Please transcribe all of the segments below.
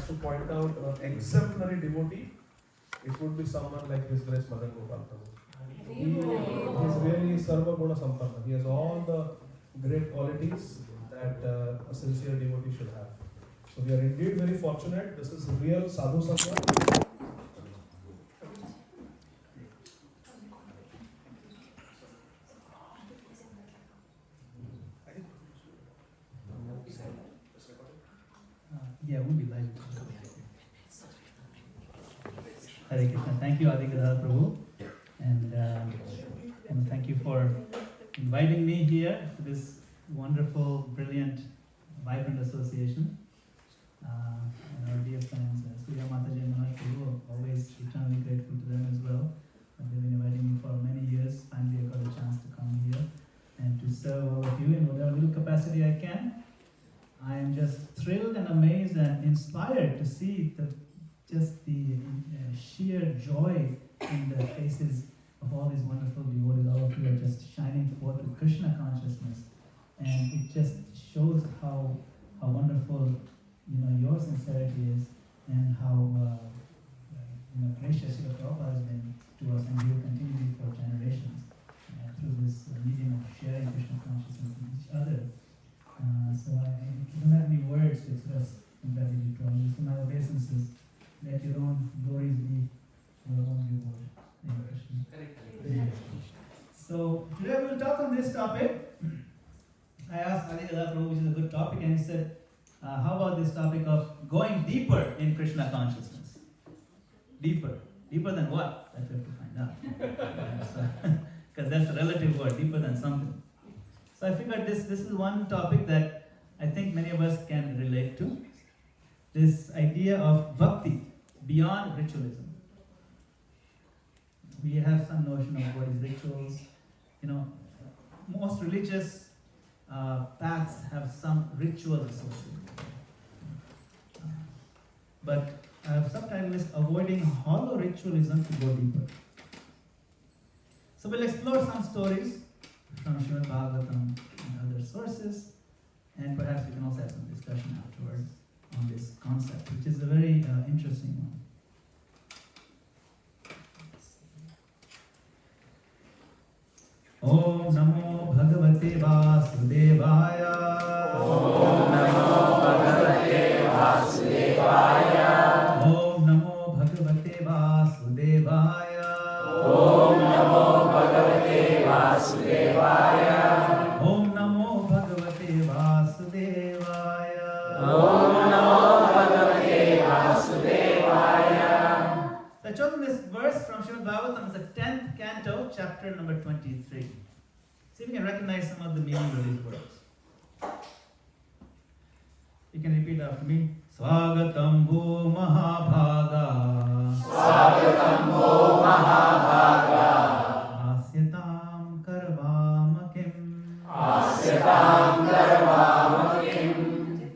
to point out an exemplary devotee, it would be someone like His Grace Madana-gopāla. He is really Sarva Guna Sampanna. He has all the great qualities that a sincere devotee should have. So we are indeed very fortunate. This is real sadhu sangha. Yeah, we'll be live. Hare Krishna. Thank you, Adhikara Prabhu. And thank you for inviting me here to this wonderful, brilliant, vibrant association. And our dear friends, Surya Mataji and Manoj Prabhu, always eternally grateful to them as well. And they've been inviting me for many years. Finally, I got a chance to come here and to serve all of you in whatever little capacity I can. I am just thrilled and amazed and inspired to see the sheer joy in the faces of all these wonderful devotees. All of you are just shining forth with Krishna consciousness, and it just shows how wonderful your sincerity is, and how gracious your Prabhupada has been to us, and will continue to be for generations through this medium of sharing Krishna consciousness with each other. So I don't have any words to express in gratitude to all you. So my obeisances, let your own glories be your own reward. So today we will talk on this topic. I asked Adhikara Prabhu, which is a good topic, and he said, how about this topic of going deeper in Krishna consciousness? Deeper. Deeper than what? That we have to find out. Because that's a relative word, deeper than something. So I figured this is one topic that I think many of us can relate to. This idea of bhakti beyond ritualism. We have some notion of what is rituals. Most religious paths have some ritual associated. But subtitle is Avoiding Hollow Ritualism to Go Deeper. So we'll explore some stories from Srimad Bhagavatam and other sources, and perhaps we can also have some discussion afterward on this concept, which is a very interesting one. Om Namo Bhagavate Vasudevaya. Om Namo Bhagavate Vasudevaya. Om Namo Bhagavate Vasudevaya. Om Namo Bhagavate Vasudevaya. Om Namo Bhagavate Vasudevaya. Om Namo Bhagavate Vasudevaya. So I chosen this verse from Srimad Bhagavatam, the 10th canto, chapter number 23. See if you can recognize some of the meaning of these words. You can repeat after me. Swagatam Bho Mahabhaga. Swagatam Bho Mahabhaga. Asyatam Karvamakim. Asyatam Karvamakim.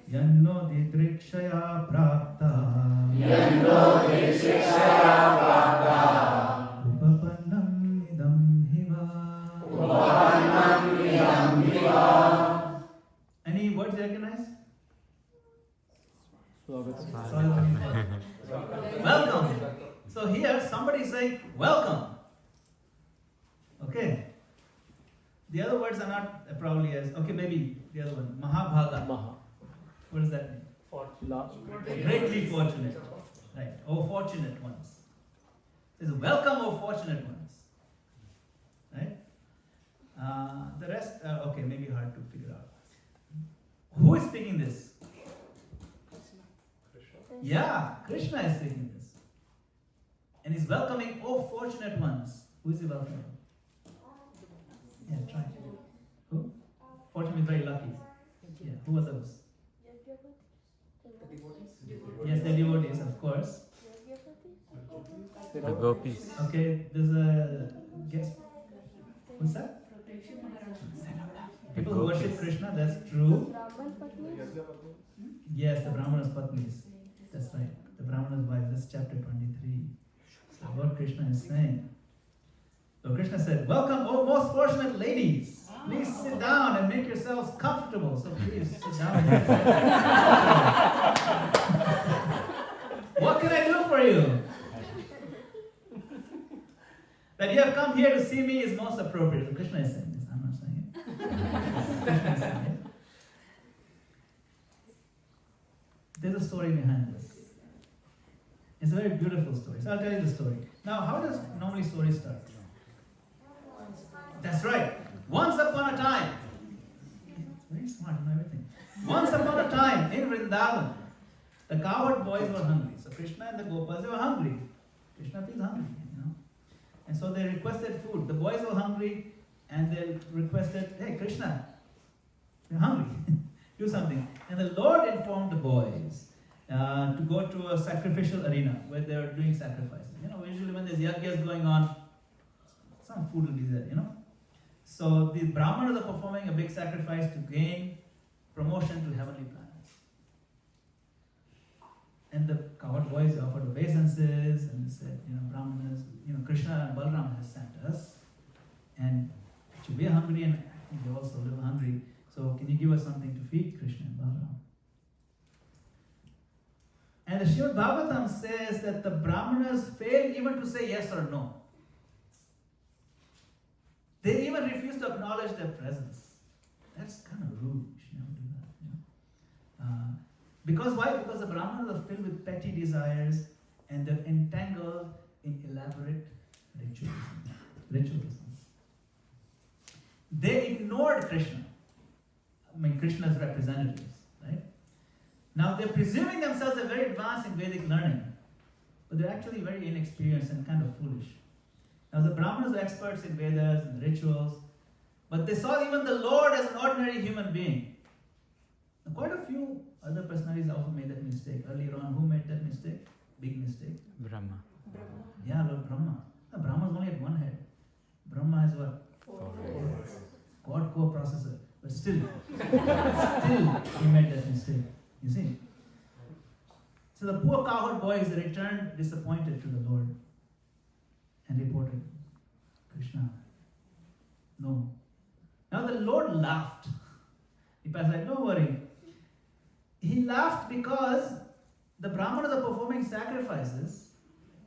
Yanno Didrikshaya Prapta. Yanno Didrikshaya Prapta. Upapannam Idam Hiva. Upapannam Idam Hiva. Any words you recognize? Welcome. So here somebody is saying welcome. Okay. The other words are not probably as okay. Maybe the other one, Mahabhaga. What does that mean? Greatly fortunate. Right. Oh, fortunate ones. It says welcome, oh fortunate ones. Right. The rest, okay, maybe hard to figure out. Who is speaking this? Yeah, Krishna is speaking this. And he's welcoming, oh fortunate ones. Who is he welcoming? Yeah, try. Who? Fortunate is very lucky. Yeah, who are those? Yes, the devotees, of course. The gopis. Okay, there's a guess. What's that? People who worship Krishna, that's true. Yes, the Brahmana's Patnis. That's right. The Brahmana's wife, that's chapter 23. So what Krishna is saying. So Krishna said, welcome, O most fortunate ladies. Please sit down and make yourselves comfortable. So please sit down. see me is most appropriate. So Krishna is saying this, I'm not saying it. Krishna is saying it. There's a story behind this. It's a very beautiful story. So I'll tell you the story. Now, how does normally stories start? That's right. Once upon a time. Very smart, you know everything. Once upon a time in Vrindavan, the cowherd boys were hungry. So Krishna and the Gopas, they were hungry. Krishna feels hungry, you know. And so they requested food. The boys were hungry and they requested, hey Krishna, you're hungry. Do something. And the Lord informed the boys to go to a sacrificial arena where they were doing sacrifices. You know, usually when there's yagyas going on, some food will be there, you know. So the Brahmanas are performing a big sacrifice to gain promotion to heavenly planets. And the cowherd boys offered obeisances and they said, you know, Brahmanas, you know, Krishna and Balaram has sent us. And we are hungry and we're also a little hungry. So can you give us something to feed Krishna and Balaram? And the Srimad Bhagavatam says that the Brahmanas failed even to say yes or no. They even refused to acknowledge their presence. That's kind of rude. You should never do that. You know? Because why? Because the Brahmanas are filled with petty desires and they're entangled in elaborate ritualism. They ignored Krishna. I mean, Krishna's representatives, right? Now they're presuming themselves are very advanced in Vedic learning, but they're actually very inexperienced and kind of foolish. Now the Brahmanas are experts in Vedas and rituals, but they saw even the Lord as an ordinary human being. Now, quite a few other personalities also made that mistake. Earlier on, who made that mistake? Big mistake. Brahma. Yeah, Lord Brahma. No, Brahma's only had one head. Brahma has what? Quad core processor. But still he made that mistake. You see? So the poor cowherd boys returned disappointed to the Lord and reported, Krishna, no. Now the Lord laughed. He passed like, don't worry. He laughed because the Brahmanas are performing sacrifices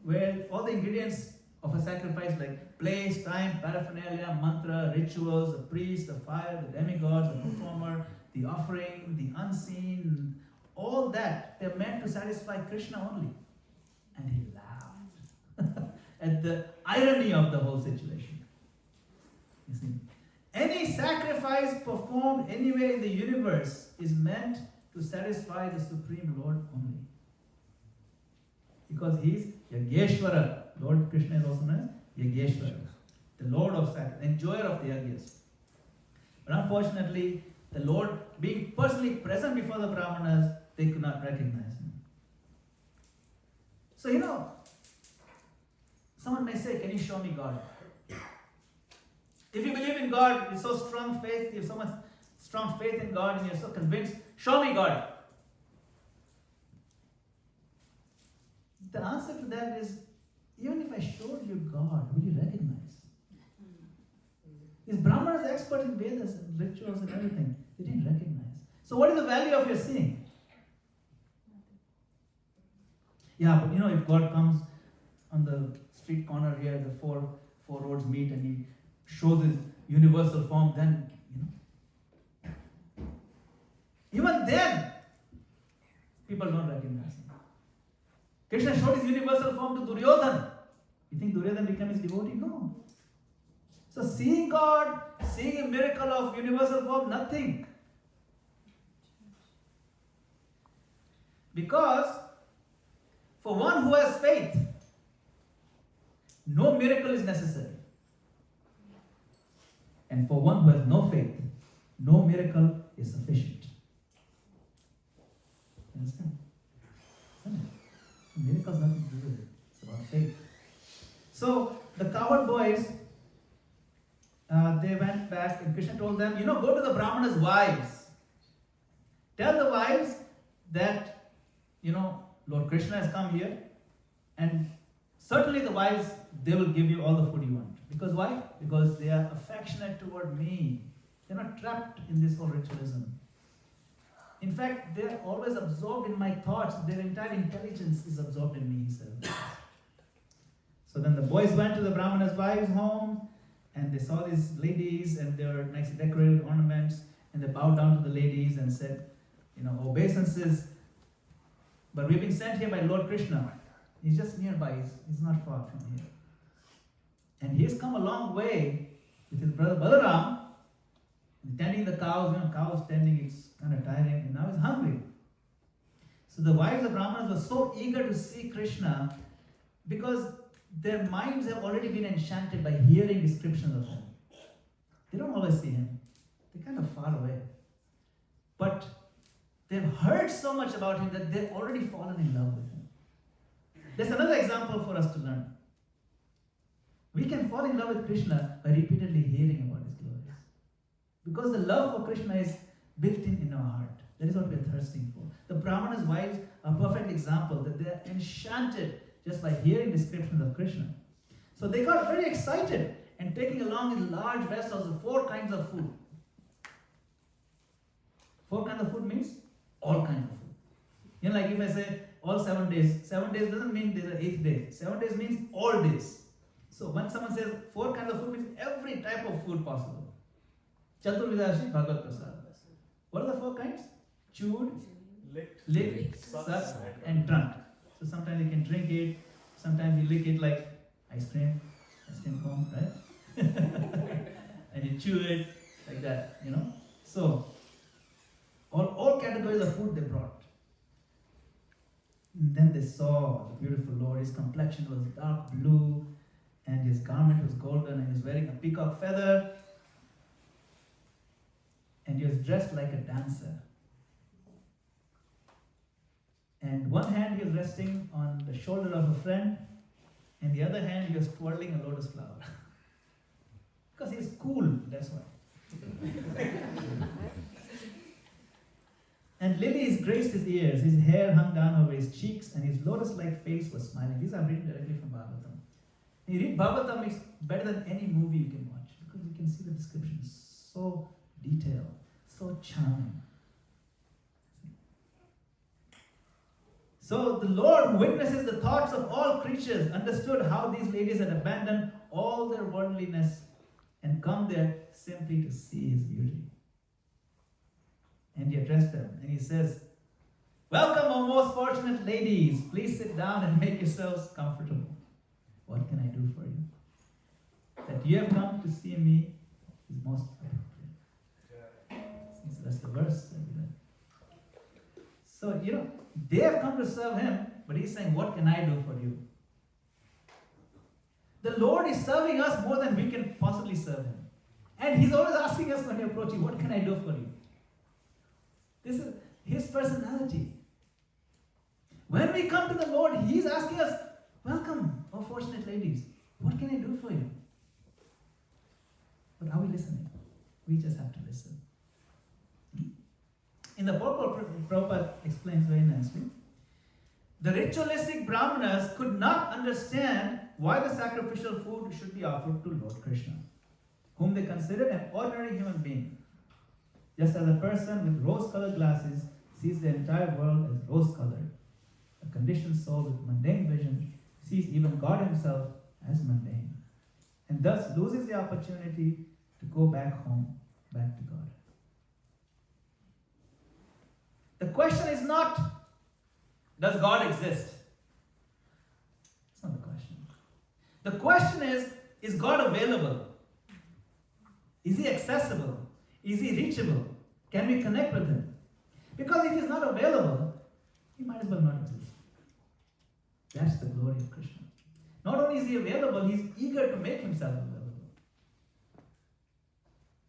where all the ingredients of a sacrifice like place, time, paraphernalia, mantra, rituals, the priest, the fire, the demigods, the performer, the offering, the unseen, all that, they're meant to satisfy Krishna only. And he laughed at the irony of the whole situation. You see, any sacrifice performed anywhere in the universe is meant to satisfy the Supreme Lord only. Because he's Yageshwara. Lord Krishna is also known as Yageshwara, the Lord of sacrifice, enjoyer of the yagyas. But unfortunately, the Lord, being personally present before the Brahmanas, they could not recognize him. So, you know, someone may say, can you show me God? If you believe in God, you're so strong faith, you have so much strong faith in God and you're so convinced, show me God. The answer to that is, even if I showed you God, would you recognize? These Brahmanas are expert in Vedas and rituals and everything. They didn't recognize. So what is the value of your seeing? Yeah, but you know, if God comes on the street corner here, the four roads meet and he shows his universal form, then, you know. Even then, people don't recognize him. Krishna showed his universal form to Duryodhana. You think Duryodhana became his devotee? No. So seeing God, seeing a miracle of universal form, nothing. Because for one who has faith, no miracle is necessary. And for one who has no faith, no miracle is sufficient. Understand? Miracle has nothing to do with it. It's about faith. So the cowherd boys, they went back and Krishna told them, go to the Brahmana's wives. Tell the wives that, Lord Krishna has come here and certainly the wives, they will give you all the food you want. Because why? Because they are affectionate toward me. They're not trapped in this whole ritualism. In fact, they are always absorbed in my thoughts. Their entire intelligence is absorbed in me, he said. So then the boys went to the Brahmana's wives' home and they saw these ladies and they were nicely decorated with ornaments, and they bowed down to the ladies and said, obeisances. But we've been sent here by Lord Krishna. He's just nearby, he's not far from here. And he has come a long way with his brother Balaram, tending the cows. Cows tending, it's kind of tiring, and now he's hungry. So the wives of Brahmanas were so eager to see Krishna because their minds have already been enchanted by hearing descriptions of him. They don't always see him. They're kind of far away. But they've heard so much about him that they've already fallen in love with him. There's another example for us to learn. We can fall in love with Krishna by repeatedly hearing about his glories. Because the love for Krishna is built in our heart. That is what we're thirsting for. The Brahmana's wives are a perfect example that they're enchanted just by hearing descriptions of Krishna. So they got very excited and taking along in large vessels of 4 kinds of food. 4 kinds of food means all kinds of food. Like if I say all 7 days, 7 days doesn't mean there's an 8th day. 7 days means all days. So when someone says 4 kinds of food means every type of food possible. Chaturvidashi Bhagavad Prasad. What are the 4 kinds? Chewed, licked, sucked, and drunk. So sometimes you can drink it, sometimes you lick it like ice cream cone, right? And you chew it like that, So all categories of food they brought. And then they saw the beautiful Lord. His complexion was dark blue, and his garment was golden, and he was wearing a peacock feather, and he was dressed like a dancer. And one hand he was resting on the shoulder of a friend, and the other hand he was twirling a lotus flower. Because he's cool, that's why. And lilies graced his ears, his hair hung down over his cheeks, and his lotus-like face was smiling. These are written directly from Bhagavatam. You read Bhagavatam, it's better than any movie you can watch, because you can see the description so detailed, so charming. So the Lord, who witnesses the thoughts of all creatures, understood how these ladies had abandoned all their worldliness and come there simply to see his beauty. And he addressed them, and he says, "Welcome, O most fortunate ladies. Please sit down and make yourselves comfortable. What can I do for you? That you have come to see me is most appropriate." So that's the verse that we read. So, they have come to serve him, but he's saying, what can I do for you? The Lord is serving us more than we can possibly serve him. And he's always asking us when we approach him, what can I do for you? This is his personality. When we come to the Lord, he's asking us, welcome, O fortunate ladies. What can I do for you? But are we listening? We just have to listen. In the purport, Prabhupada explains very nicely. The ritualistic Brahmanas could not understand why the sacrificial food should be offered to Lord Krishna, whom they considered an ordinary human being. Just as a person with rose-colored glasses sees the entire world as rose-colored, a conditioned soul with mundane vision sees even God himself as mundane, and thus loses the opportunity to go back home, back to God. The question is not, does God exist? That's not the question. The question is God available? Is he accessible? Is he reachable? Can we connect with him? Because if he's not available, he might as well not exist. That's the glory of Krishna. Not only is he available, he's eager to make himself available.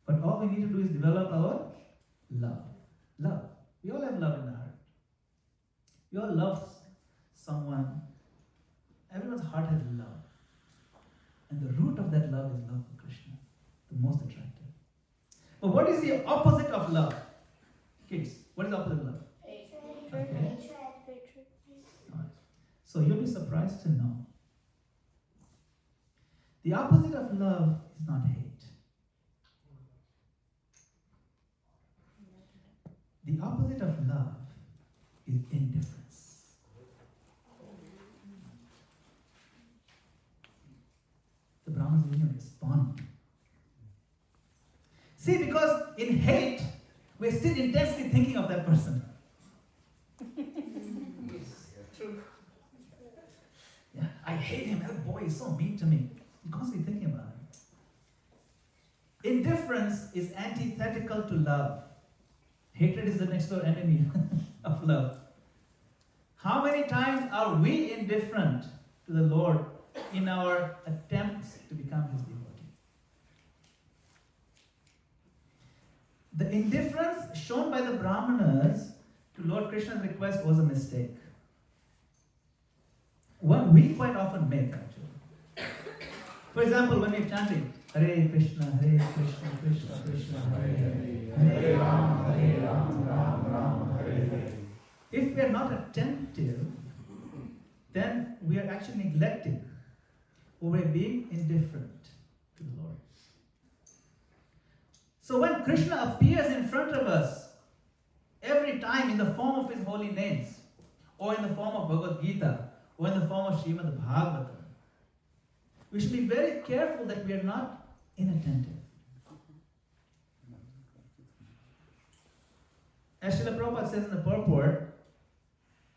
But all we need to do is develop our love. Love. We all have love in the heart. We all love someone. Everyone's heart has love. And the root of that love is love for Krishna, the most attractive. But what is the opposite of love? Kids, what is the opposite of love? Okay. Right. So you'll be surprised to know. The opposite of love is not hate. The opposite of love is indifference. The Brahmins didn't even respond See, because in hate, we're still intensely thinking of that person. Yeah, I hate him. That boy is so mean to me. I'm constantly thinking about him. Indifference is antithetical to love. Hatred is the next door enemy of love. How many times are we indifferent to the Lord in our attempts to become His devotee? The indifference shown by the Brahmanas to Lord Krishna's request was a mistake. One we quite often make, actually. For example, when we're chanting, Hare Krishna, Krishna Krishna, Hare Hare, Hare Ram, Ram Ram, Hare Hare. If we are not attentive, then we are actually neglecting, or we're being indifferent to the Lord. So when Krishna appears in front of us, every time in the form of His holy names, or in the form of Bhagavad Gita, or in the form of Srimad Bhagavatam, we should be very careful that we are not inattentive. As Srila Prabhupada says in the purport,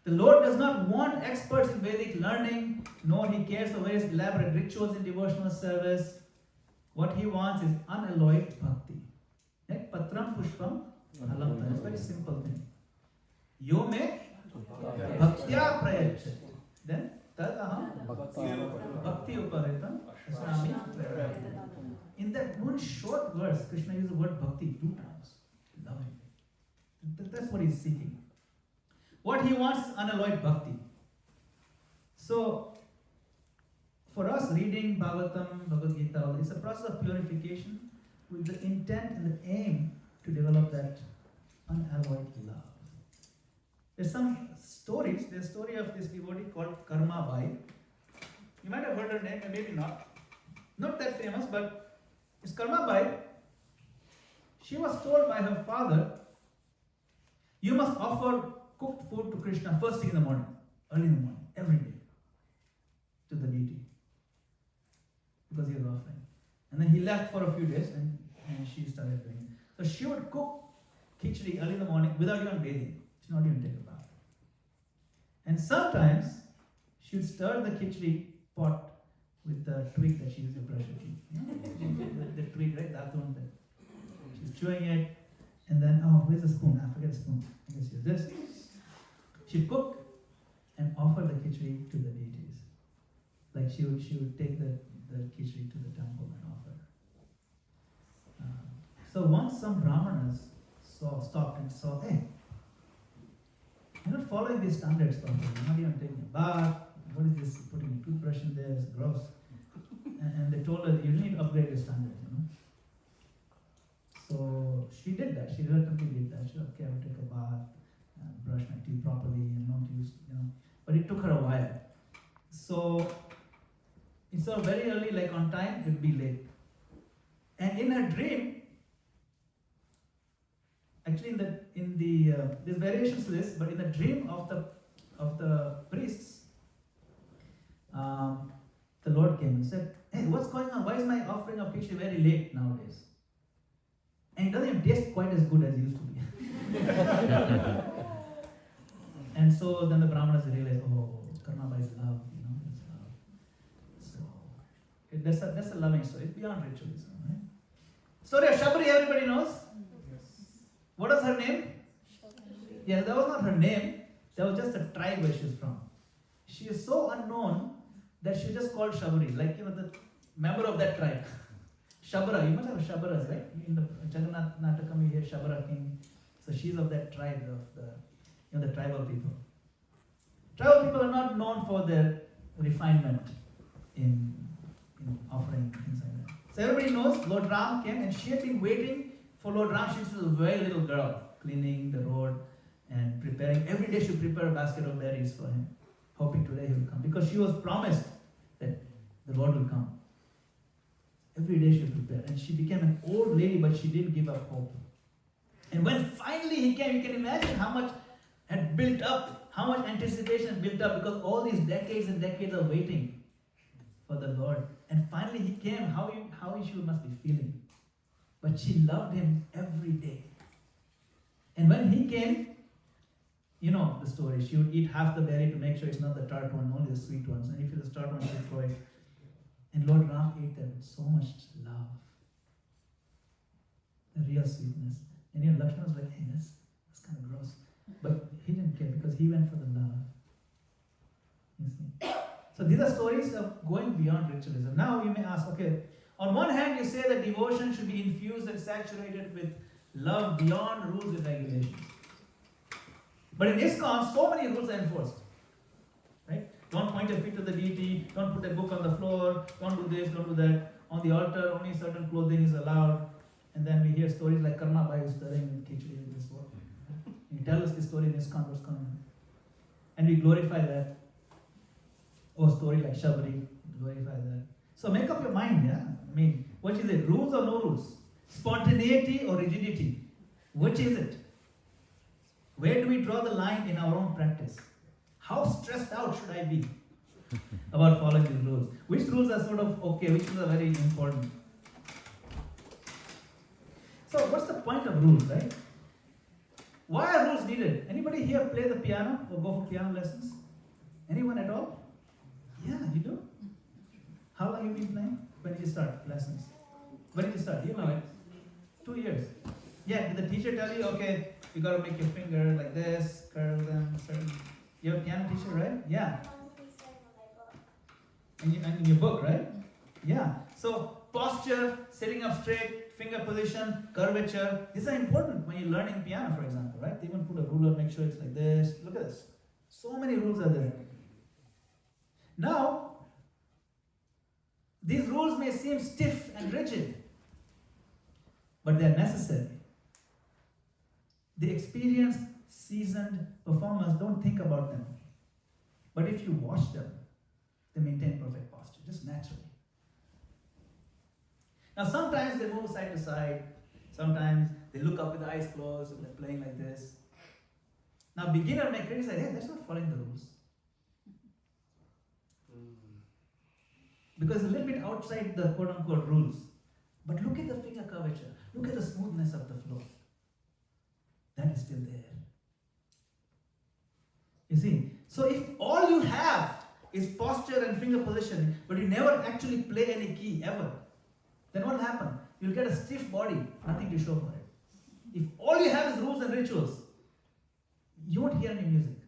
the Lord does not want experts in Vedic learning, nor He cares for various elaborate rituals in devotional service. What He wants is unalloyed bhakti. Like patram pushpam alam. It's a very simple thing. Yo me bhaktya prayachat. Then tad aham bhakti uparitam asami prayachat. In that one short verse, Krishna uses the word bhakti 2 times. Loving. That's what He's seeking. What He wants is unalloyed bhakti. So, for us reading Bhagavatam, Bhagavad Gita, it's a process of purification with the intent and the aim to develop that unalloyed love. There's some stories. There's a story of this devotee called Karma Bai. You might have heard her name, and maybe not. Not that famous, but it's Karma Bai. She was told by her father, you must offer cooked food to Krishna first thing in the morning, early in the morning, every day, to the deity, because he was offering. And then he left for a few days, and she started doing it. So she would cook khichdi early in the morning without even bathing. She would not even take a bath. And sometimes she would stir the khichdi pot with the twig that she used to brush her teeth. The twig, right? That one thing. She's chewing it, and then, oh, where's the spoon? I forget the spoon. I guess use this. She'd cook and offer the khichdi to the deities. Like she would take the khichdi to the temple and offer. So once some brahmanas stopped and saw, hey, you're not following these standards properly. You're not even taking a bath. What is this? Putting a toothbrush in there is gross. And they told her, you need to upgrade your standards, So she did that. She reluctantly did that. She said, okay, I will take a bath, brush my teeth properly, and not use, But it took her a while. So instead of very early, like on time, it would be late. And in her dream, actually in the there's variations to this, but in the dream of the priests, the Lord came and said, hey, what's going on? Why is my offering of khichdi very late nowadays? And it doesn't even taste quite as good as it used to be. And so then the brahmanas realized, oh, Karma is love, it's love. So that's a loving story. It's beyond ritualism, right? Story of Shabri, everybody knows? Yes. What was her name? Yes, that was not her name. That was just a tribe where she's from. She is so unknown that she's just called Shabri, like the member of that tribe. Shabara, you must have Shabaras, right? In the Jagannath Natakam, you hear Shabara king. So she's of that tribe of the tribal people. Tribal people are not known for their refinement in offering things like that. So everybody knows Lord Ram came, and she had been waiting for Lord Ram. She was a very little girl, cleaning the road and preparing. Every day she would prepare a basket of berries for him, hoping today he will come, because she was promised that the Lord will come. Every day she prepared, and she became an old lady, but she didn't give up hope. And when finally he came, you can imagine how much had built up, how much anticipation built up, because all these decades and decades of waiting for the Lord. And finally he came. How she must be feeling. but she loved him every day. And when he came, you know the story. She would eat half the berry to make sure it's not the tart one, only the sweet ones. And if it's the tart one, she would throw it. And Lord Ram ate them with so much love. The real sweetness. And you know, Lakshmana was like, hey, that's kind of gross. But he didn't care because he went for the love. You see? So these are stories of going beyond ritualism. Now you may ask, okay, on one hand you say that devotion should be infused and saturated with love beyond rules and regulations. But in ISKCON, so many rules are enforced. Right? Don't point your feet to the deity, don't put a book on the floor, don't do this, don't do that. On the altar, only certain clothing is allowed. And then we hear stories like Karma Bai is stirring in Khichdi in this world. You tell us the story in ISKCON, what's going on. And we glorify that. Or story like Shabri, glorify that. So make up your mind, yeah? I mean, what is it? Rules or no rules? Spontaneity or rigidity? Which is it? Where do we draw the line in our own practice? How stressed out should I be about following these rules? Which rules are sort of okay, which are very important? So what's the point of rules, right? Why are rules needed? Anybody here play the piano or go for piano lessons? Anyone at all? Yeah, you do? How long have you been playing? When did you start lessons? When did you start? You know it. 2 years. Yeah, did the teacher tell you, okay, you got to make your finger like this, curl them, certain... You're a piano teacher, right? Yeah. And in your book, right? Yeah. So posture, sitting up straight, finger position, curvature, these are important when you're learning piano, for example, right? They even put a ruler, make sure it's like this. Look at this. So many rules are there. Now, these rules may seem stiff and rigid, but they're necessary. The experienced, seasoned performers don't think about them. But if you watch them, they maintain perfect posture, just naturally. Now sometimes they move side to side, sometimes they look up with the eyes closed and they're playing like this. Now beginner may criticize, hey, that's not following the rules. Because it's a little bit outside the quote-unquote rules. But look at the finger curvature, look at the smoothness of the flow. That is still there. You see, so if all you have is posture and finger position, but you never actually play any key ever, then what will happen? You'll get a stiff body, nothing to show for it. If all you have is rules and rituals, you won't hear any music.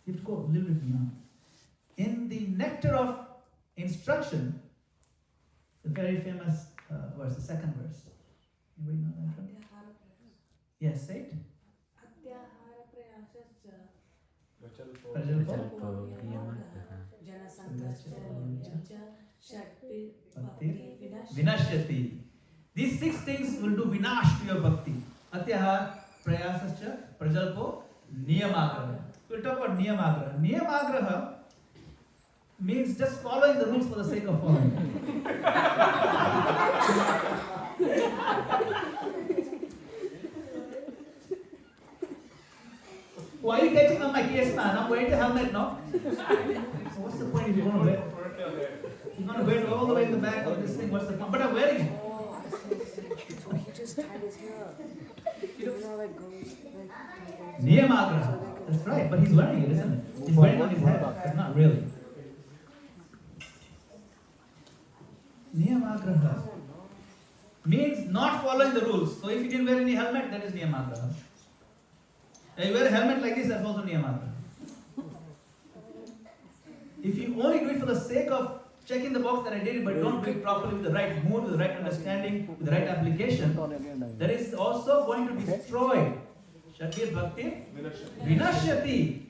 You have to go a little bit beyond. In the Nectar of Instruction, the very famous verse, the second verse. Anybody know that one? Yes, say it. Vinashyati. These 6 things will do vinash to your bhakti. Atyahar, prayasascha, prajalpo, niyamagraha. We'll talk about niyamagraha. Niyamagraha means just following the rules for the sake of following. Why are you catching on my case, man? I'm wearing the helmet now. So what's the point if you're going to wear? You're going to wear it all the way in the back of this thing. What's the point? But I'm wearing it. So he just tied his hair up. You know, like goes like Niyamagraha. That's right, but he's wearing it, isn't it? He's wearing it on his head, but not really. Niyamagraha means not following the rules. So if you didn't wear any helmet, that is Niyamagraha. If you wear a helmet like this, that's also Niyamagraha. If you only do it for the sake of checking the box that I did it, but don't do it properly with the right mood, with the right understanding, with the right application, that is also going to destroy Shakir Bhakti Vinashyati.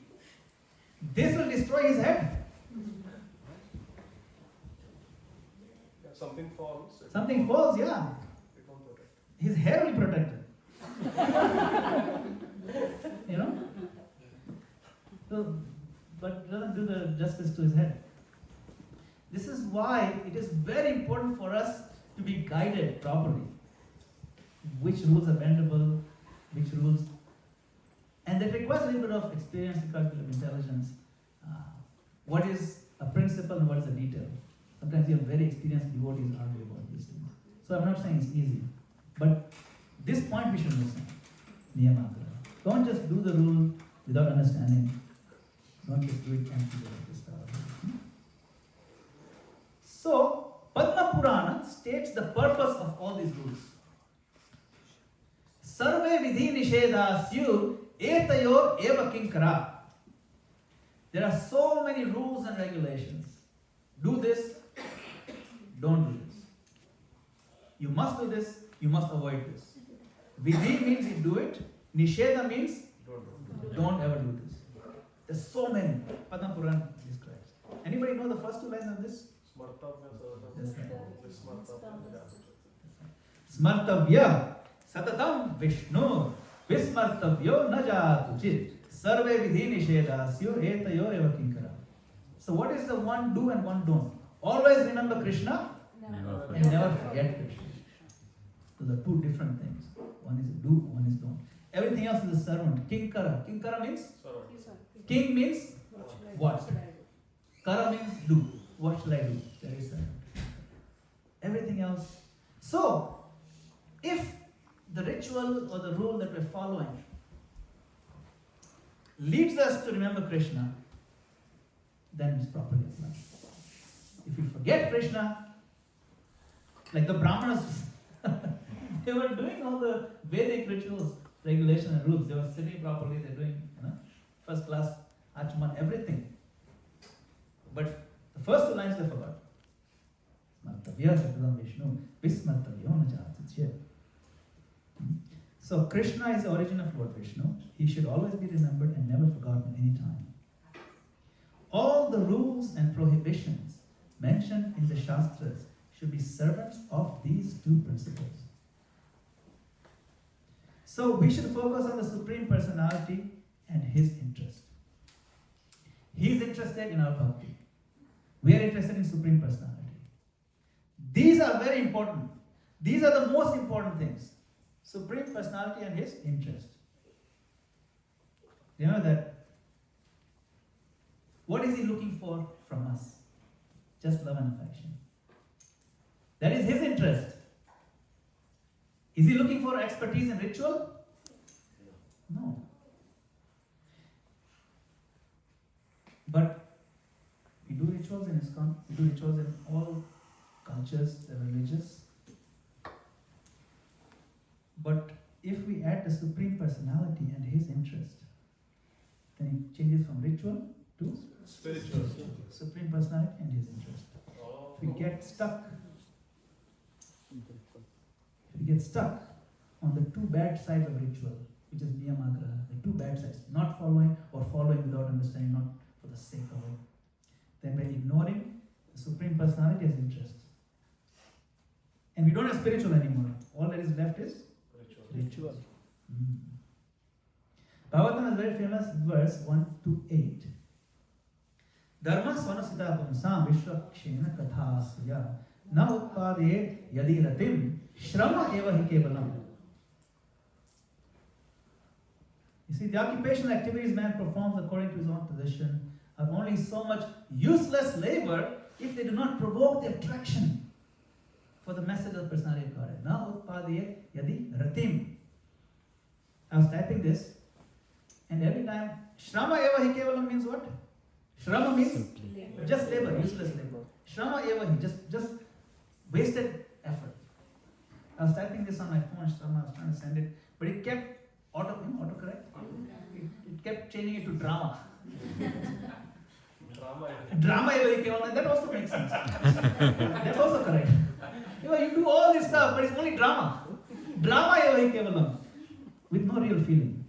This will destroy his head. Something falls. Something falls, yeah. It won't protect. His hair will protect it. You know? So, but it doesn't do the justice to his head. This is why it is very important for us to be guided properly. Which rules are bendable, which rules. And that requires a little bit of experience, requires a little bit of intelligence. What is a principle and what is a detail? Sometimes you have very experienced devotees argue about these things. So So I'm not saying it's easy, but this point we should listen. Niyamagra. Don't just do the rule without understanding. Don't just do it empty like this. So, Padma Purana states the purpose of all these rules. Sarve vidhi nishedasyu etayor eva kinkara. There are so many rules and regulations. Do this, don't do this. You must do this, you must avoid this. Vidhi means you do it. Nisheda means don't ever do this. There's so many. Padma Purana describes. Anybody know the first two lines of this? That's right. Smartavya satatam Vishnu vismartavyo na jatu chit sarve vidhi nishedasyo etayor eva kinkara. So what is the one do and one don't? Always remember Krishna and never forget Krishna. So the two different things. One is do, one is don't. Everything else is a servant. Kinkara. Kinkara means? King means what? Kara means do. What shall I do? There is servant. Everything else. So, if the ritual or the rule that we're following leads us to remember Krishna, then it's properly applied. If you forget Krishna, like the Brahmanas, they were doing all the Vedic rituals, regulations and rules. They were sitting properly, they're doing first class Achman, everything. But the first two lines they forgot. So Krishna is the origin of Lord Vishnu. He should always be remembered and never forgotten any time. All the rules and prohibitions mentioned in the Shastras should be servants of these two principles. So we should focus on the Supreme Personality and His interest. He is interested in our bhakti. We are interested in Supreme Personality. These are very important. These are the most important things. Supreme Personality and His interest. Remember that. What is He looking for from us? Just love and affection. That is His interest. Is He looking for expertise in ritual? No. But we do rituals in ISKCON, we do rituals in all cultures, the religious. But if we add the Supreme Personality and His interest, then it changes from ritual to spiritual. Supreme Personality and His interest. If we get stuck on the two bad sides of ritual, which is Niyamagra, the two bad sides, not following or following without understanding, not for the sake of it, then by ignoring the Supreme Personality as interest. And we don't have spiritual anymore. All that is left is ritual. Bhagavatam has a very famous verse 1 to 8. Dharma svanasita pumsam vishwakshena kathasya na utpade yadi ratim shrama eva hi kevalam. You see, the occupational activities man performs according to his own position are only so much useless labor if they do not provoke the attraction for the message of the personality of God. Na utpade yadi ratim. I was typing this, and every time Shrama eva hi kevalam means what? Shrama means just labor, useless labor. Shrama eva hi, just wasted effort. I was typing this on my phone, Shrama, I was trying to send it, but it kept autocorrect. It kept changing it to drama. Drama eva hi kevalam, that also makes sense. That's also correct. You do all this stuff, but it's only drama. Drama eva hi kevalam, with no real feeling.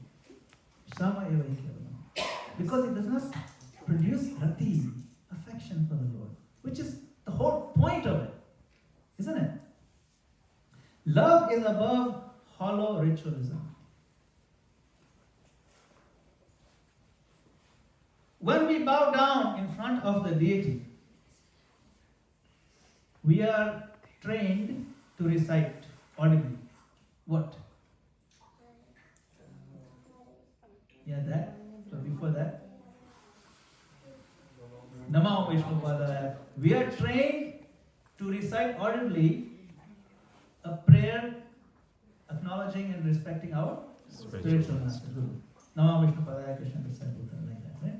Shrama eva hi kevalam. Because it does not produce rati, affection for the Lord, which is the whole point of it, isn't it? Love is above hollow ritualism. When we bow down in front of the deity, we are trained to recite audibly. What? Yeah, that. So before that, Namo Vishnu Padaya. We are trained to recite audibly a prayer acknowledging and respecting our spiritual master. Nama Vishnu Padaya Krishna Prasad Bhuta, like that, right?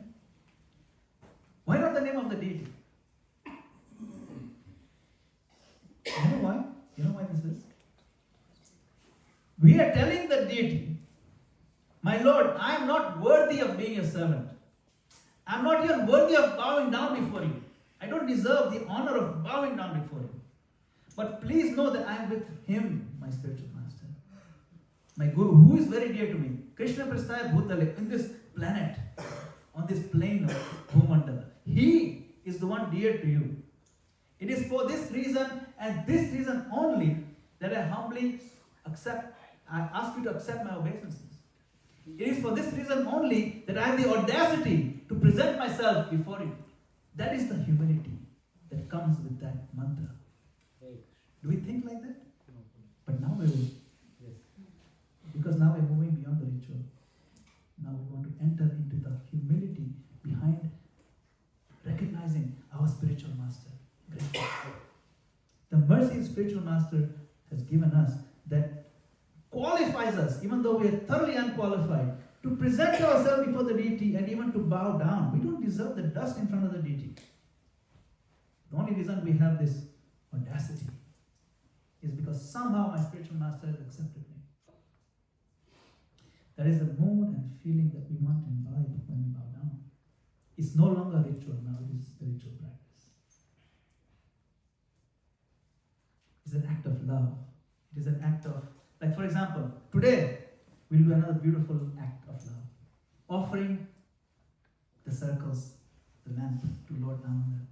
Why not the name of the deity? You know why? You know why this is? We are telling the deity, my Lord, I am not worthy of being your servant. I am not even worthy of bowing down before you. I don't deserve the honor of bowing down before you. But please know that I am with him, my spiritual master. My Guru, who is very dear to me. Krishna Prasthaya Bhutale, in this planet, on this plane of Bhumandala. He is the one dear to you. It is for this reason and this reason only that I humbly ask you to accept my obeisances. It is for this reason only that I have the audacity to present myself before you. That is the humility that comes with that mantra. Do we think like that? But now we will. Because now we're moving beyond the ritual. Now we want to enter into the humility behind recognizing our spiritual master. The mercy spiritual master has given us that qualifies us, even though we are thoroughly unqualified, to present ourselves before the deity and even to bow down. We don't deserve the dust in front of the deity. The only reason we have this audacity is because somehow my spiritual master has accepted me. That is the mood and feeling that we want to imbibe when we bow down. It's no longer ritual now, it is spiritual practice. It's an act of love. It is an act of, like for example, today we'll do another beautiful act of love. Offering the circles, the lamp to Lord Damodar.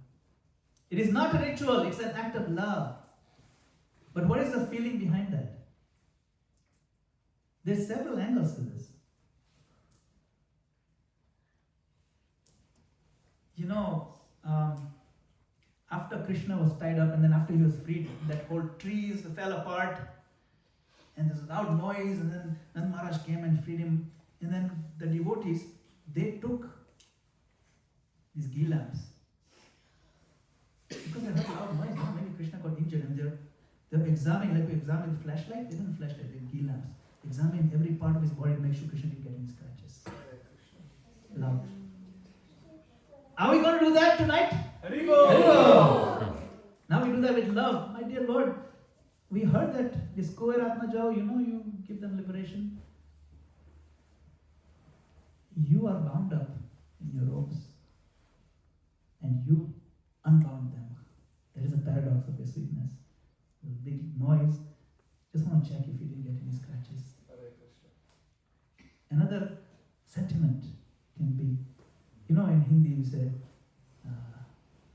It is not a ritual, it's an act of love. But what is the feeling behind that? There's several angles to this. You know, after Krishna was tied up and then after he was freed, that whole trees fell apart and there's a loud noise, and then Nand Maharaj came and freed him. And then the devotees, they took these ghee lamps. Because they heard a loud noise, maybe Krishna got injured and they're examining, like we examine the flashlight, they didn't flashlight, they're ghee lamps. Examine every part of his body to make sure Krishna didn't get any scratches. Love. Are we going to do that tonight? Haribol! Now we do that with love. My dear Lord, we heard that this Koer Atmajao, you give them liberation. You are bound up in your robes and you unbound them. There is a paradox of your sweetness. The big noise. Just want to check if you didn't get any scratches. Another sentiment can be, in Hindi we say,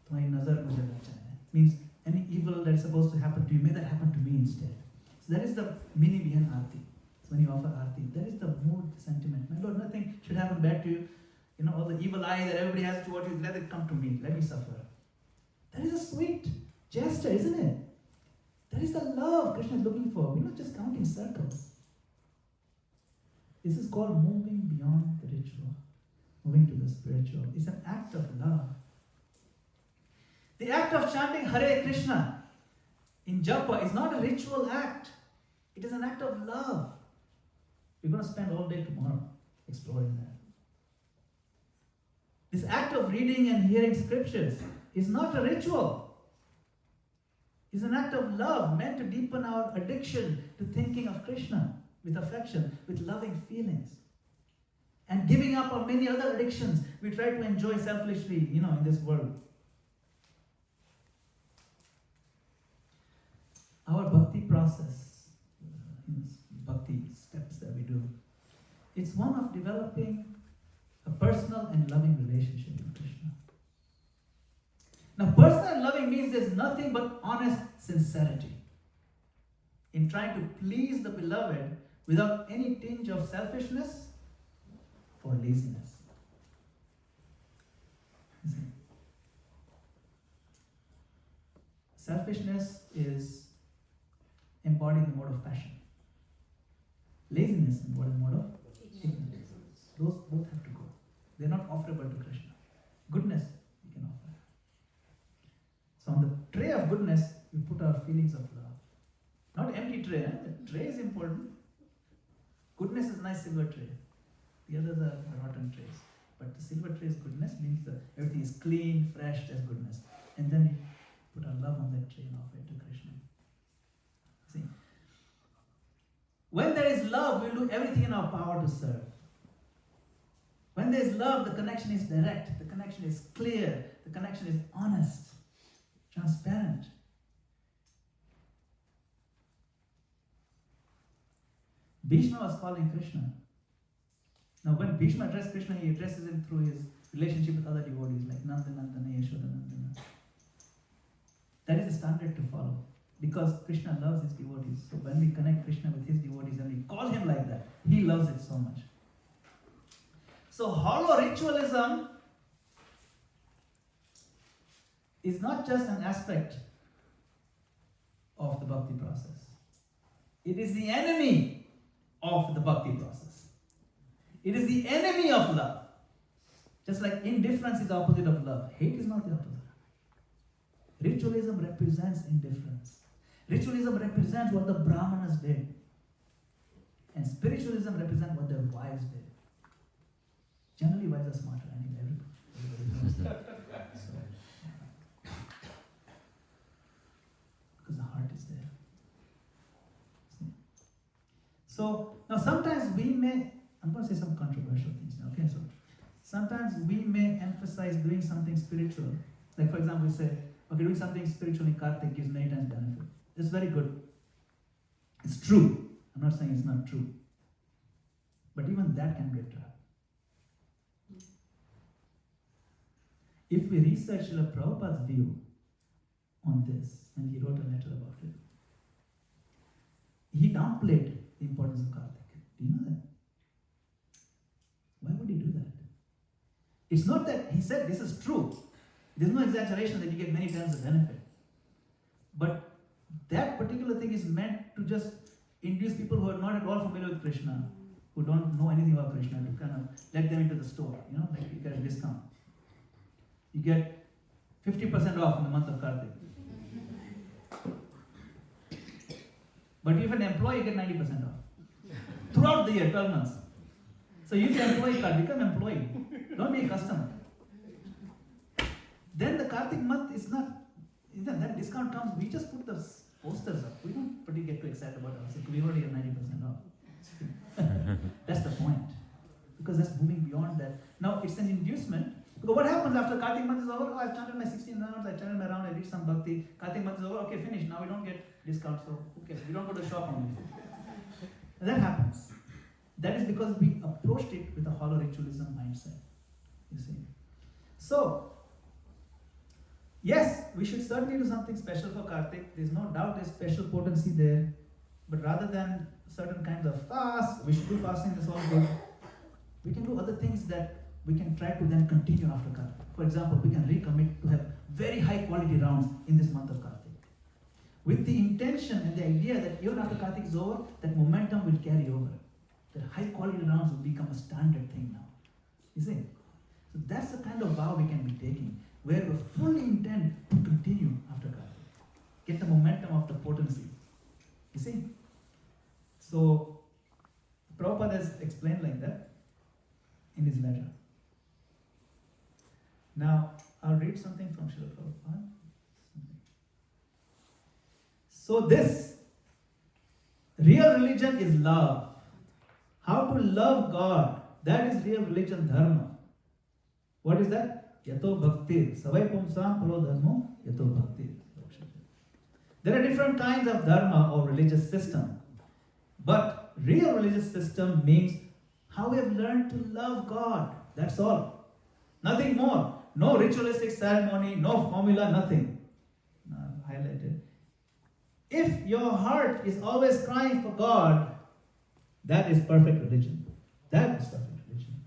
"Tumhari nazar mujhe bachana hai." Means any evil that is supposed to happen to you, may that happen to me instead. So that is the meaning behind Aarti. So when you offer Aarti, that is the mood, the sentiment. My Lord, nothing should happen bad to you. All the evil eye that everybody has towards you, let it come to me. Let me suffer. That is a sweet gesture, isn't it? That is the love Krishna is looking for. We're not just counting circles. This is called moving beyond the ritual, moving to the spiritual. It's an act of love. The act of chanting Hare Krishna in japa is not a ritual act. It is an act of love. We're going to spend all day tomorrow exploring that. This act of reading and hearing scriptures is not a ritual. It's an act of love meant to deepen our addiction to thinking of Krishna with affection, with loving feelings. And giving up on many other addictions we try to enjoy selfishly, in this world. Our bhakti process, bhakti steps that we do, it's one of developing a personal and loving relationship with Krishna. Now, personal and loving means there's nothing but honest sincerity in trying to please the beloved without any tinge of selfishness or laziness. Selfishness is embodied in the mode of passion. Laziness embodied in the mode of ignorance. Those both have to go. They're not offerable to Krishna. Goodness we can offer. So on the tray of goodness, we put our feelings of love. Not empty tray. The tray is important. Goodness is nice silver tray. The others are rotten trays. But the silver tray is goodness, means that everything is clean, fresh, that's goodness. And then you put our love on that tray and offer it to Krishna. See? When there is love, we'll do everything in our power to serve. When there is love, the connection is direct, the connection is clear, the connection is honest, transparent. Bhishma was calling Krishna. Now when Bhishma addressed Krishna, he addresses him through his relationship with other devotees like Nanda Nandana, Yashoda Nandana. That is the standard to follow. Because Krishna loves his devotees. So when we connect Krishna with his devotees and we call him like that, he loves it so much. So hollow ritualism is not just an aspect of the bhakti process. It is the enemy of the bhakti process. It is the enemy of love. Just like indifference is the opposite of love, hate is not the opposite. Ritualism represents indifference. Ritualism represents what the Brahmanas did. And spiritualism represents what their wives did. Generally, wives are smarter anyway. Everybody knows. Because the heart is there. See? So, now sometimes we may, I'm going to say some controversial things now, okay? So, sometimes we may emphasize doing something spiritual. Like, for example, we say, okay, doing something spiritual in Kartik gives many times benefit. It's very good. It's true. I'm not saying it's not true. But even that can be a trap. If we research Srila Prabhupada's view on this, and he wrote a letter about it, he downplayed the importance of Kartik. Do you know that? Why would he do that? It's not that he said this is true. There's no exaggeration that you get many times the benefit. But that particular thing is meant to just induce people who are not at all familiar with Krishna, who don't know anything about Krishna, to kind of let them into the store. You know, like you get a discount. You get 50% off in the month of Kartik. But if an employee, you get 90% off. Throughout the year, 12 months. So use the employee card, become employee. Don't be a customer. Then the Kartik month is not, that discount comes, we just put the posters up. We don't particularly get too excited about it. We already have 90% off. That's the point. Because that's moving beyond that. Now it's an inducement. Because what happens after Kartik month is over? Oh, I've chanted my 16 rounds, I chanted my round, I did some bhakti. Kartik month is over, okay, finish. Now we don't get discount, so who cares? We don't go to the shop only. And that happens. That is because we approached it with a hollow ritualism mindset. You see. So, yes, we should certainly do something special for Kartik. There's no doubt there's special potency there. But rather than certain kinds of fast, we should do fasting, that's all good. We can do other things that we can try to then continue after Kartik. For example, we can recommit to have very high quality rounds in this month of Kartik. With the intention and the idea that even after Kartik is over, that momentum will carry over. That high quality rounds will become a standard thing now. You see? So that's the kind of vow we can be taking, where we fully intend to continue after Kartik. Get the momentum of the potency. You see? So, Prabhupada has explained like that in his letter. Now, I'll read something from Srila Prabhupada. So this, real religion is love. How to love God, that is real religion, dharma. What is that? Yato bhakti. Savai pumsam palo dharmo, yato bhakti. There are different kinds of dharma or religious system. But real religious system means how we have learned to love God. That's all. Nothing more. No ritualistic ceremony, no formula, nothing. Now, I've highlighted. If your heart is always crying for God, that is perfect religion. That is perfect religion.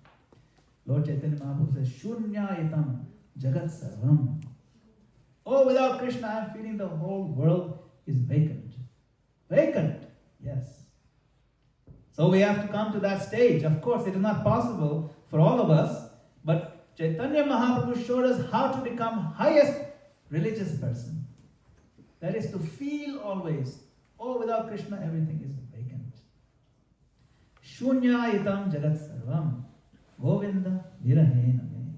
Lord Chaitanya Mahaprabhu says, Shunyayitam Jagat Sarvam. Oh, without Krishna, I'm feeling the whole world is vacant. Vacant, yes. So we have to come to that stage. Of course, it is not possible for all of us, but Chaitanya Mahaprabhu showed us how to become highest religious person. That is to feel always Oh, without Krishna, everything is vacant. Shunyayitam jagat sarvam Govinda virahena me.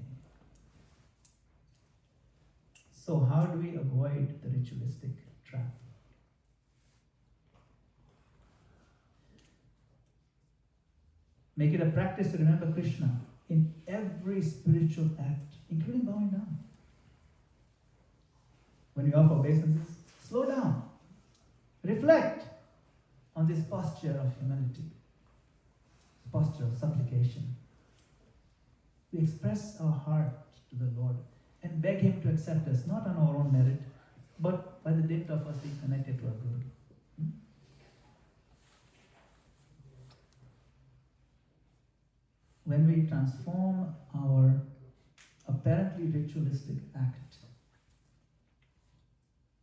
So how do we avoid the ritualistic trap? Make it a practice to remember Krishna in every spiritual act, including bowing down. When you offer obeisances, slow down. Reflect on this posture of humility, posture of supplication. We express our heart to the Lord and beg Him to accept us, not on our own merit, but by the dint of us being connected to our Guru. When we transform our apparently ritualistic act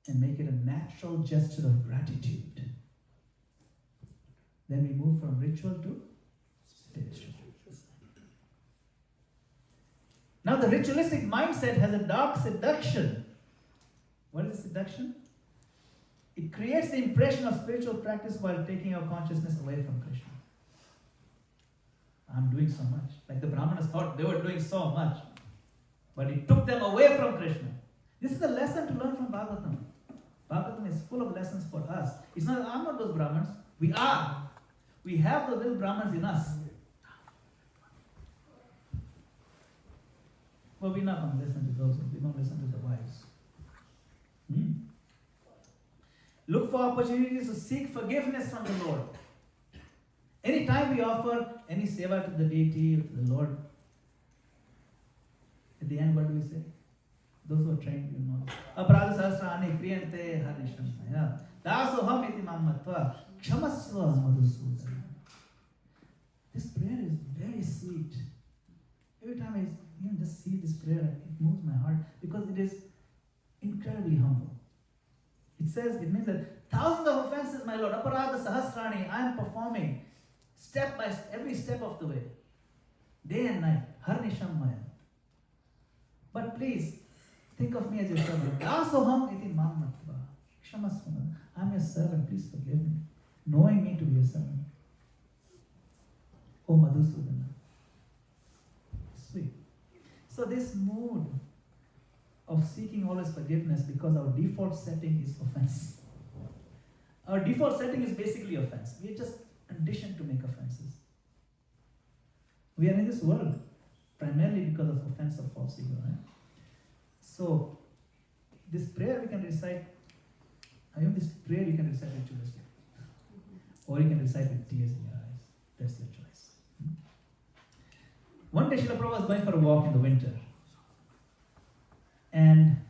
and make it a natural gesture of gratitude, then we move from ritual to spiritual. Now the ritualistic mindset has a dark seduction. What is seduction? It creates the impression of spiritual practice while taking our consciousness away from Krishna. I'm doing so much. Like the Brahmanas thought they were doing so much, but it took them away from Krishna. This is a lesson to learn from Bhagavatam. Bhagavatam is full of lessons for us. It's not, I'm not those Brahmins. We are. We have those little Brahmins in us. But we're not going to listen to those. We don't listen to the wise. Look for opportunities to seek forgiveness from the Lord. Anytime we offer any seva to the deity, to the Lord, at the end, what do we say? Those who are trained, you know. Aparadha sahasrani kriyante harishamaya dasoham iti mammatva kshamasva madhusudana. This prayer is very sweet. Every time I just see this prayer, it moves my heart because it is incredibly humble. It says, it means that thousands of offenses, my Lord, aparadha sahasrani, I am performing step by step, every step of the way, day and night, harishamaya. But please, think of me as your servant. Dasoham iti mammatva kshamasva. I'm your servant, please forgive me. Knowing me to be your servant. Oh Madhusudana. Sweet. So this mood of seeking always forgiveness because our default setting is offense. Our default setting is basically offense. We are just conditioned to make offenses. We are in this world primarily because of offense of false ego. Right? So this prayer we can recite. This prayer you can recite ritualistic, or you can recite with tears in your eyes. That's your choice. One day Srila Prabhupada was going for a walk in the winter, and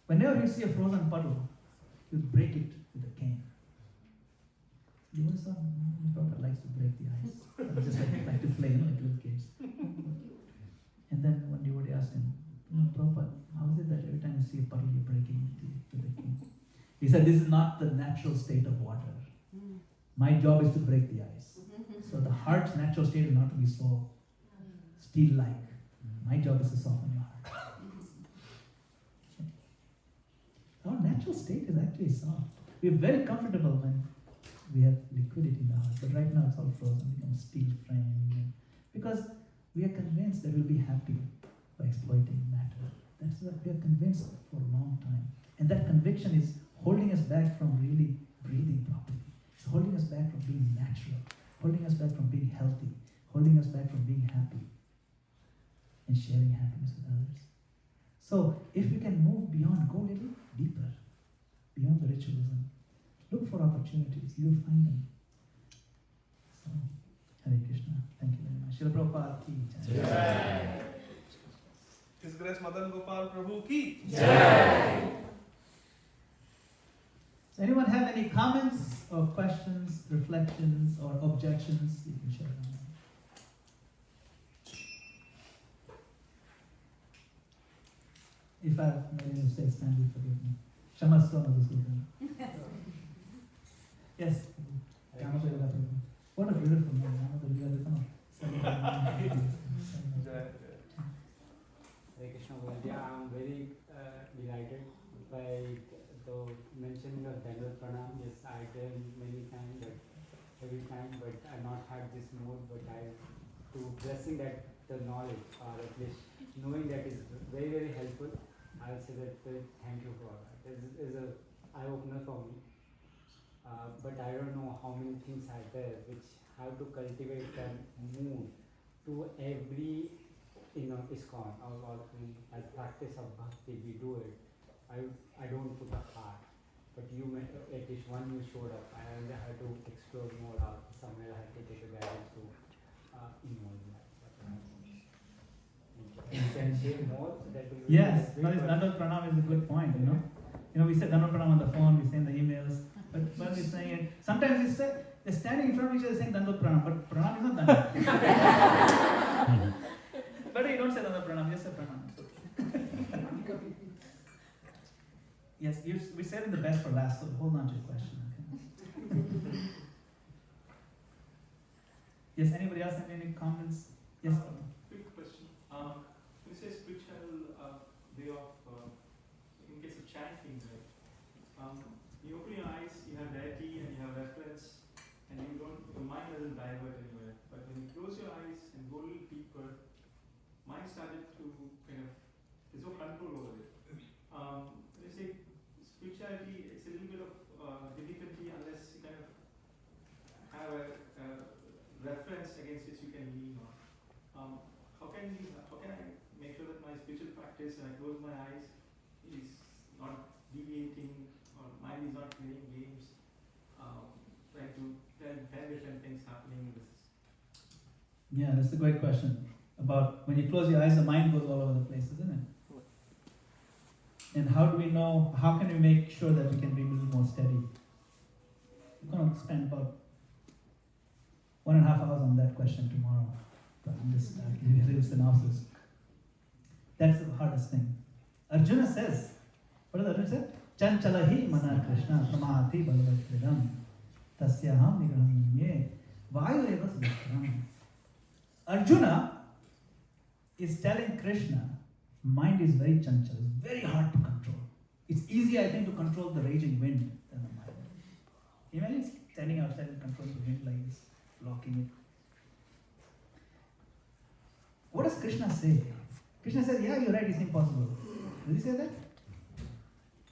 whenever you see a frozen puddle, you break it with a cane. You know, some Prabhupada likes to break the ice. Just like to play, like little kids. And then one devotee asked him, Prabhupada, how is it that every time you see a puddle, you're breaking it with a cane? He said, this is not the natural state of water. My job is to break the ice. So the heart's natural state is not to be so steel-like. My job is to soften your heart. Our natural state is actually soft. We're very comfortable when we have liquidity in the heart, but right now it's all frozen, becomes steel frame. Because we are convinced that we'll be happy by exploiting matter. That's what we are convinced for a long time. And that conviction is holding us back from really breathing properly. It's holding us back from being natural, holding us back from being healthy, holding us back from being happy and sharing happiness with others. So if we can move beyond, go a little deeper, beyond the ritualism, look for opportunities, you'll find them. So, Hare Krishna. Thank you very much. Srila Prabhupada ki jai. His Grace Madana-gopāla Prabhu ki Jai. Does anyone have any comments or questions, reflections, or objections? You can share them. If I've made any mistakes, kindly forgive me. Shamasva Madhusudana. Yes. What a beautiful name. Hare Krishna Baladev, I am very delighted by So mentioning of Dandal Pranam, yes, I did many times, but every time, but I not had this mood, but I to blessing that the knowledge or at least knowing that is very very helpful. I'll say that thank you for that. Is a eye opener for me. But I don't know how many things are there which how to cultivate that mood to every ISKCON or as practice of bhakti we do it. I don't put a heart, but you may, at least one you showed up. I had to explore more out somewhere. I had to take a guidance to involve in that. You can share more. That will be Yes, great. Dandal Pranam is a good point, we say Dandal Pranam on the phone, we say in the emails, but when we're saying it, sometimes we say, they're standing in front of each other saying Dandal Pranam, but Pranam is not Dandal. But you don't say Dandal Pranam, you say Pranam. Yes, we said in the best for last, so hold on to your question. Okay? Yes, anybody else have any comments? Yes. Quick question. When you say spiritual way of, in case of chanting, right? You open your eyes, you have deity and you have reference, and your mind doesn't divert anywhere. But when you close your eyes and go a little deeper, mind started to kind of, there's no control over it. When you say spirituality, it's a little bit of difficulty unless you kind of have a reference against which you can lean on. How can I make sure that my spiritual practice when I close my eyes is not deviating or mind is not playing games, trying to tell 10 different things happening in this? Yeah, that's a great question. About when you close your eyes, the mind goes all over the place, isn't it? And how do we know, how can we make sure that we can be a little more steady? We're going to spend about 1.5 hours on that question tomorrow. But I'm just giving you a little synopsis. That's the hardest thing. Arjuna says, what does Arjuna say? Chanchalahi mana Krishna pramati balvatridam tasyaham nigraham vayureva sudhram. Arjuna is telling Krishna, mind is very chanchal, it's very hard to control. It's easier, I think, to control the raging wind than the mind. Imagine standing outside and controlling the wind like this, blocking it. What does Krishna say? Krishna says, yeah, you're right, it's impossible. Does he say that?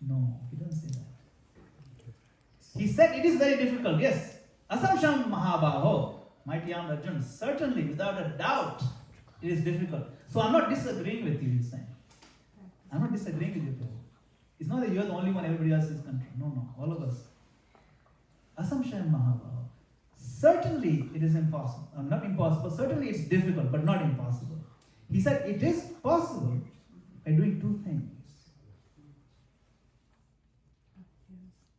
No, he doesn't say that. He said it is very difficult, yes. Asamsham Mahabaho, mighty armed Arjuna, certainly, without a doubt, it is difficult. So I'm not disagreeing with you, he's saying. I'm not disagreeing with you, Prabhu. It's not that you're the only one, everybody else is controlled. No, all of us. Asamsham Mahabaho. Certainly it is impossible. Not impossible, certainly it's difficult, but not impossible. He said it is possible by doing two things.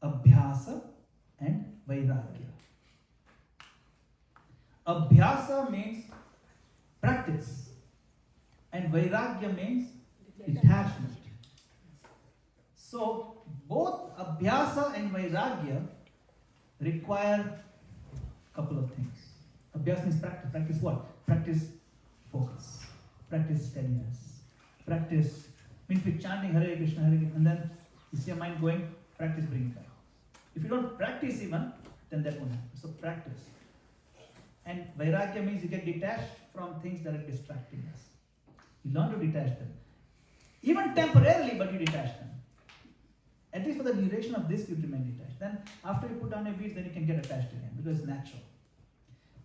Abhyasa and Vairagya. Abhyasa means practice, and Vairagya means detachment. So both Abhyasa and Vairagya require a couple of things. Abhyasa means practice. Practice what? Practice focus. Practice steadiness. Practice means we're chanting Hare Krishna, and then you see your mind going, practice bring it back. If you don't practice even, then that won't happen. So practice. And Vairagya means you get detached from things that are distracting us. You learn to detach them. Even temporarily, but you detach them. At least for the duration of this, you remain detached. Then after you put down your beads, then you can get attached again, because it's natural.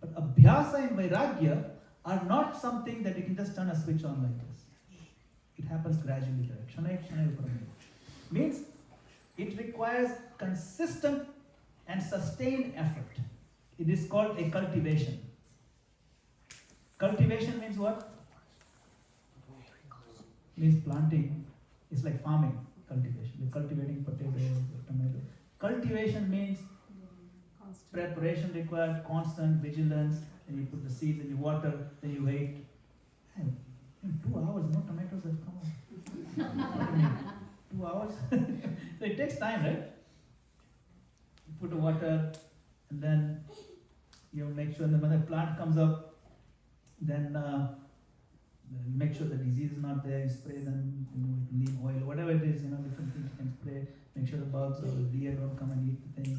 But Abhyasa and Vairagya are not something that you can just turn a switch on like this. It happens gradually. Means it requires consistent and sustained effort. It is called a cultivation. Cultivation means what? Means planting. It's like farming, cultivation. You're cultivating potatoes or tomatoes. Cultivation means preparation required, constant vigilance, and you put the seeds and you water, then you wait. And in 2 hours, no tomatoes have come out. 2 hours? So it takes time, right? You put the water, and then you make sure that when the plant comes up, then make sure the disease is not there, you spray them with neem oil, whatever it is, different things you can spray. make sure the bugs or the deer don't come and eat the things.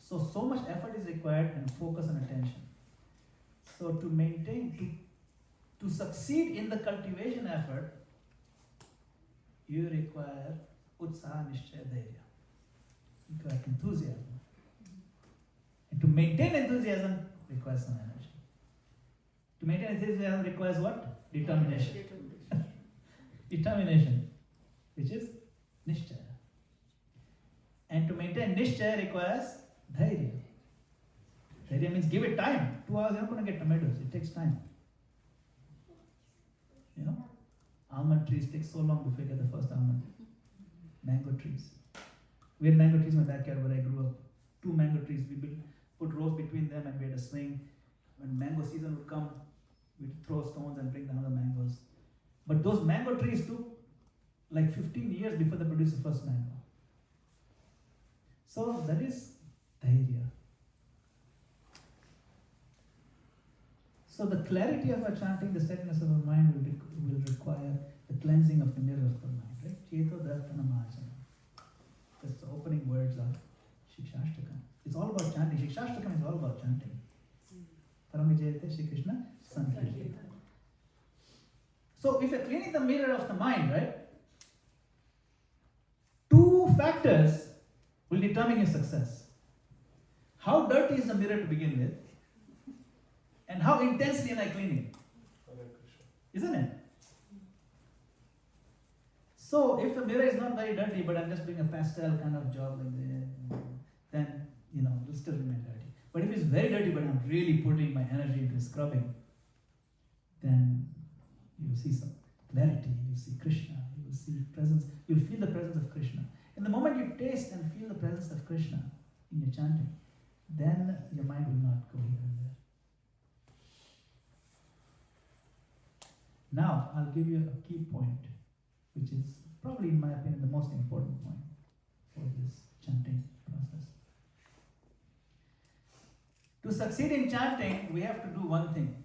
So much effort is required and focus and attention. So to maintain, to succeed in the cultivation effort, you require utsaha, nishchaya, dhairya. You require enthusiasm. And to maintain enthusiasm requires some energy. To maintain enthusiasm requires what? Determination. Determination, which is nishchaya. And to maintain nishchaya requires dhairya. Dhairya means give it time. 2 hours you're not going to get tomatoes. It takes time. You know, almond trees take so long before you get the first almond. Mango trees. We had mango trees in my backyard where I grew up. 2 mango trees. We put rows between them and we had a swing. When mango season would come, we'd throw stones and bring down the mangoes. But those mango trees took like 15 years before they produced the first mango. So that is dhairya. So the clarity of our chanting, the steadiness of our mind will require the cleansing of the mirror of the mind, right? Cheto darpana majana. That's the opening words of Shikshashtakam. It's all about chanting. Shikshashtakam is all about chanting. Paramijayate Shri Krishna Sankirtan. So if you're cleaning the mirror of the mind, right? 2 factors will determine your success. How dirty is the mirror to begin with? And how intensely am I cleaning? Isn't it? So if the mirror is not very dirty, but I'm just doing a pastel kind of job like that, then it'll still remain dirty. But if it's very dirty, but I'm really putting my energy into scrubbing, then you will see some clarity, you will see Krishna, you will see presence, you will feel the presence of Krishna. And the moment you taste and feel the presence of Krishna in your chanting, then your mind will not go here and there. Now, I'll give you a key point, which is probably, in my opinion, the most important point for this chanting process. To succeed in chanting, we have to do one thing.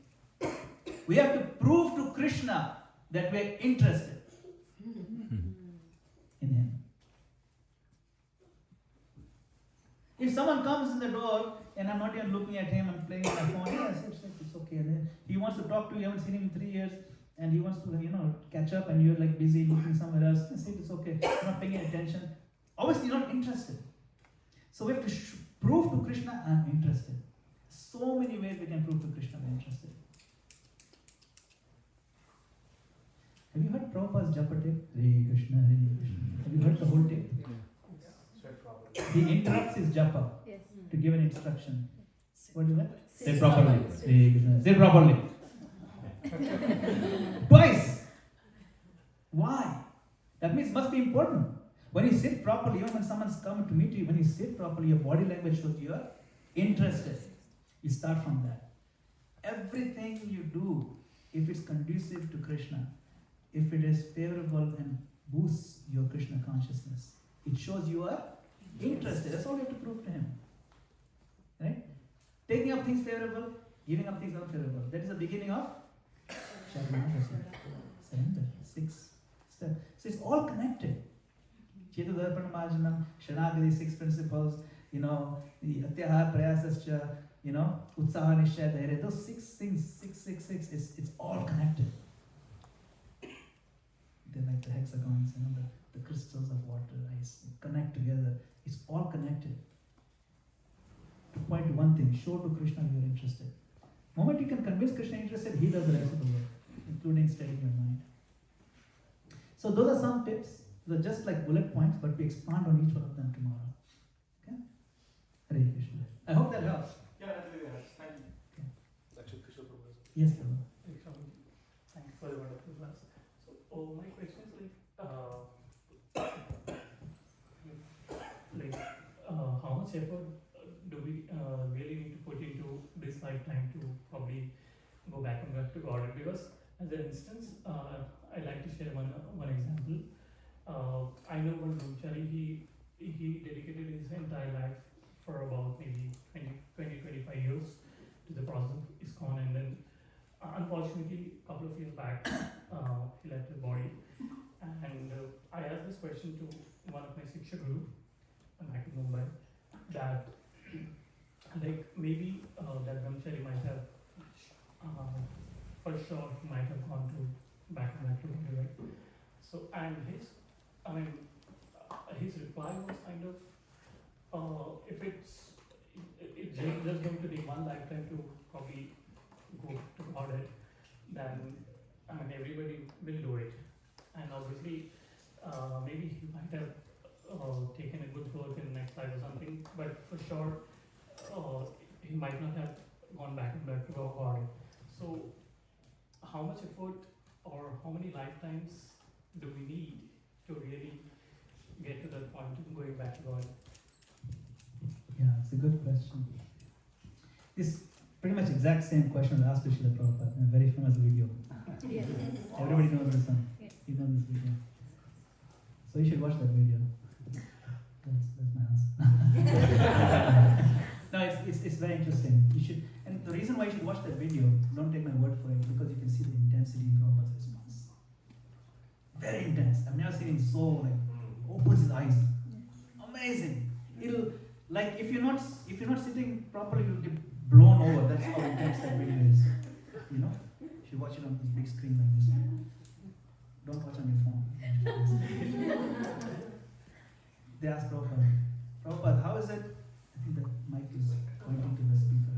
We have to prove to Krishna that we are interested in him. If someone comes in the door and I'm not even looking at him, I'm playing on my phone, yes, it's okay. And then he wants to talk to you, you haven't seen him in 3 years, and he wants to, catch up, and you're like busy looking somewhere else. I say it's okay. You're not paying attention. Obviously, you're not interested. So we have to prove to Krishna, I'm interested. So many ways we can prove to Krishna we're interested. Have you heard Prabhupada's japa tape? Hare Krishna, Hare Krishna. Have you heard the whole tape? He interrupts his japa to give an instruction. What is that? Say properly. Hare Krishna. Say properly. Twice. Why? That means it must be important. When you sit properly, even when someone's coming to meet you, when you sit properly, your body language shows you are interested. You start from that. Everything you do, if it's conducive to Krishna, if it is favorable and boosts your Krishna consciousness, it shows you are interested. That's all you have to prove to him. Right? Taking up things favorable, giving up things unfavorable. That is the beginning of surrender. 6 steps. So it's all connected. Chetu Darpana Majanam, Shanagadi, 6 principles, the Atyaha Prayasascha, Utsaha Nishchaya Dhairya, those 6 things, 6, it's all connected. They're like the hexagons, the crystals of water, ice, connect together. It's all connected. To point to one thing, show to Krishna you're interested. The moment you can convince Krishna you're interested, he does the rest of the work, including steadying your mind. So those are some tips. They're just like bullet points, but we expand on each one of them tomorrow. Okay? Hare Krishna. I hope that helps. Yeah, that really helps. Thank you. Yes, Prabhu. Thank you for the wonderful class. So, my question is how much effort do we really need to put into this lifetime to probably go back to God? Because, as an instance, I like to share one example. I know one brahmachari, he dedicated his entire life for about maybe 20-25 years to the process of ISKCON, and then unfortunately a couple of years back he left his body, and I asked this question to one of my Shiksha Guru back in Mumbai that like maybe that Brahmachari might have for sure he might have gone to back to India. So and his reply was kind of if it's just going to take one lifetime to probably go to Godhead, then everybody will do it. And obviously, maybe he might have taken a good birth in the next life or something, but for sure, he might not have gone back to God. So, how much effort or how many lifetimes do we need to really get to that point of going back to God? Yeah, it's a good question. It's pretty much exact same question was asked to Srila Prabhupada in a very famous video. Yes. Everybody knows this one. Yes. You know this video. So you should watch that video. That's my answer. No, it's very interesting. You should, and the reason why you should watch that video, don't take my word for it, because you can see the intensity in Prabhupada's response. Very intense. I've never seen him so opens his eyes. Amazing. It'll like if you're not sitting properly, you'll get blown over. That's how intense that video is. You know? You should watch it on this big screen like this. Don't watch on your phone. They asked Prabhupada, how is it? I think that mic is pointing to the speaker.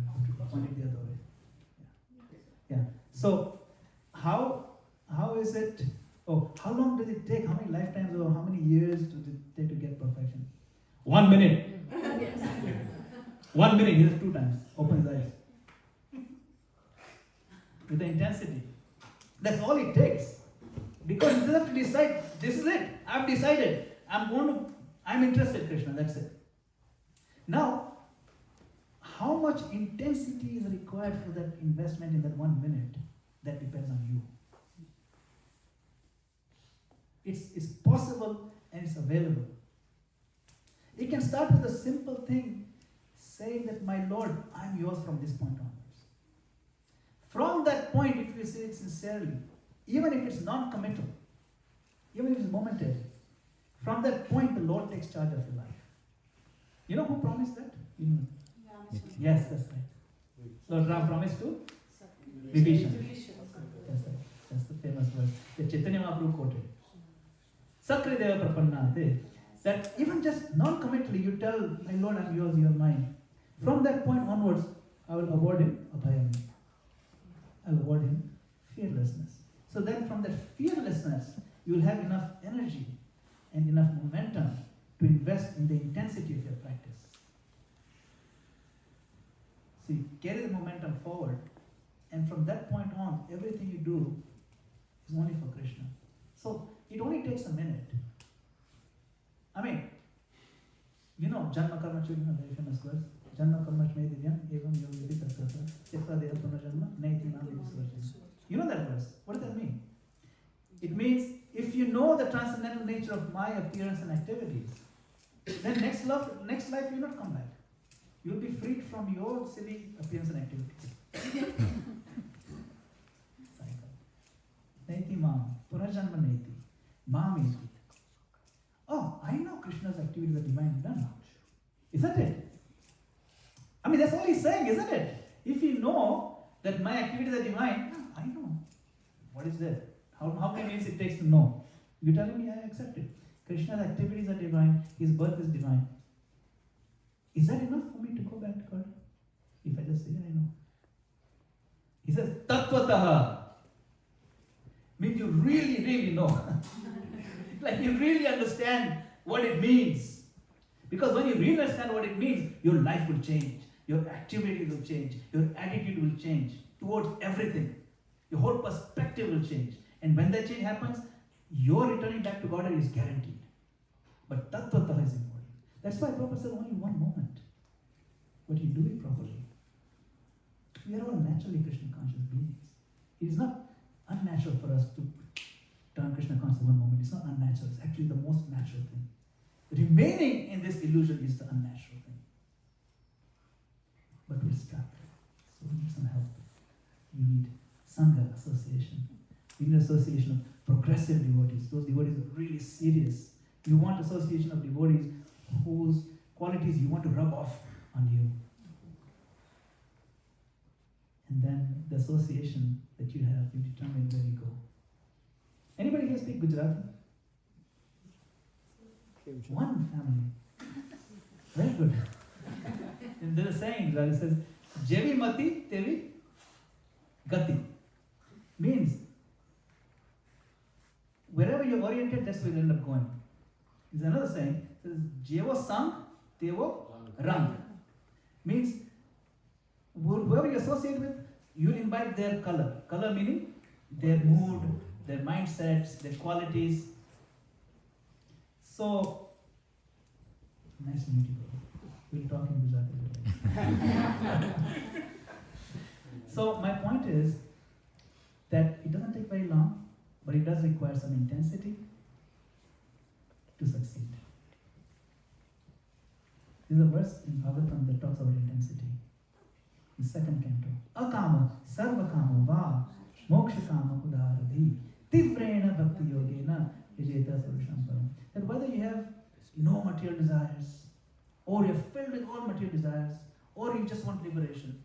Point it the other way. Yeah. So how is it? Oh, how long does it take? How many lifetimes or how many years does it take to get perfection? 1 minute. Yes. 1 minute. He does 2 times. Open his eyes. With the intensity. That's all it takes. Because you just have to decide, this is it. I've decided. I'm interested, Krishna. That's it. Now, how much intensity is required for that investment in that 1 minute? That depends on you. It's possible and it's available. It can start with a simple thing, saying that, my Lord, I'm yours from this point onwards. From that point, if you say it sincerely, even if it's non-committal, even if it's momentary, from that point, the Lord takes charge of your life. You know who promised that? You know. Yes, that's right. Lord Ram promised to Vibhishan. That's right. That's the famous verse that Chaitanya Mahaprabhu quoted. Sakri Deva Prapannate. That even just non-committally, you tell, my Lord, I'm yours, you're mine. From that point onwards, I will award him abhayam. I will award him fearlessness. So then from that fearlessness, you will have enough energy and enough momentum to invest in the intensity of your practice. So you carry the momentum forward, and from that point on, everything you do is only for Krishna. So it only takes a minute. I mean, you know, Janma Karma Chudina, very famous verse. Janma Karma Chme Divyam, Evam Yogi Tattata, Chetta Deva Punajanma, Naiti Nami Visvarjana. You know that verse. What does that mean? It means if you know the transcendental nature of my appearance and activities, then next life you will not come back. You will be freed from your silly appearance and activities. Naiti Mam, Punajanma Naiti, Mam is. Oh, I know Krishna's activities are divine done. Isn't it? I mean, that's all he's saying, isn't it? If you know that my activities are divine, I know. What is that? How many minutes it takes to know? You telling me, I accept it. Krishna's activities are divine, his birth is divine. Is that enough for me to go back to God? If I just say, I know. He says, Tattvataha. Means you really, really know. Like you really understand what it means. Because when you really understand what it means, your life will change. Your activities will change. Your attitude will change towards everything. Your whole perspective will change. And when that change happens, your returning back to God is guaranteed. But Tattvata is important. That's why Prabhupada said only 1 moment. But you do it properly. We are all naturally Krishna conscious beings. It is not unnatural for us to turn Krishna conscious 1 moment. It's not unnatural. It's actually the most natural thing. Remaining in this illusion is the unnatural thing. But we're stuck. So we need some help. We need Sangha, association. We need association of progressive devotees. Those devotees are really serious You want association of devotees whose qualities you want to rub off on you. And then the association that you have will determine where you go. Anybody here speak Gujarati? One family. Very good. And there's a saying that it says, Jevi mati, tevi gati. Means, wherever you're oriented, that's where you'll end up going. There's another saying, it says, Jevo sang, tevo rang. Means, whoever you associate with, you'll imbibe their color. Color meaning their mood, their mindsets, their qualities. So, nice to meet you. We'll talk in Gujarati. So, my point is that it doesn't take very long, but it does require some intensity to succeed. There's a verse in Bhagavatam that talks about intensity. The second canto. Akama sarvakama va mokshakama udaradhi tivrena bhakti yogena vijeta sarusham param. That whether you have no material desires, or you're filled with all material desires, or you just want liberation,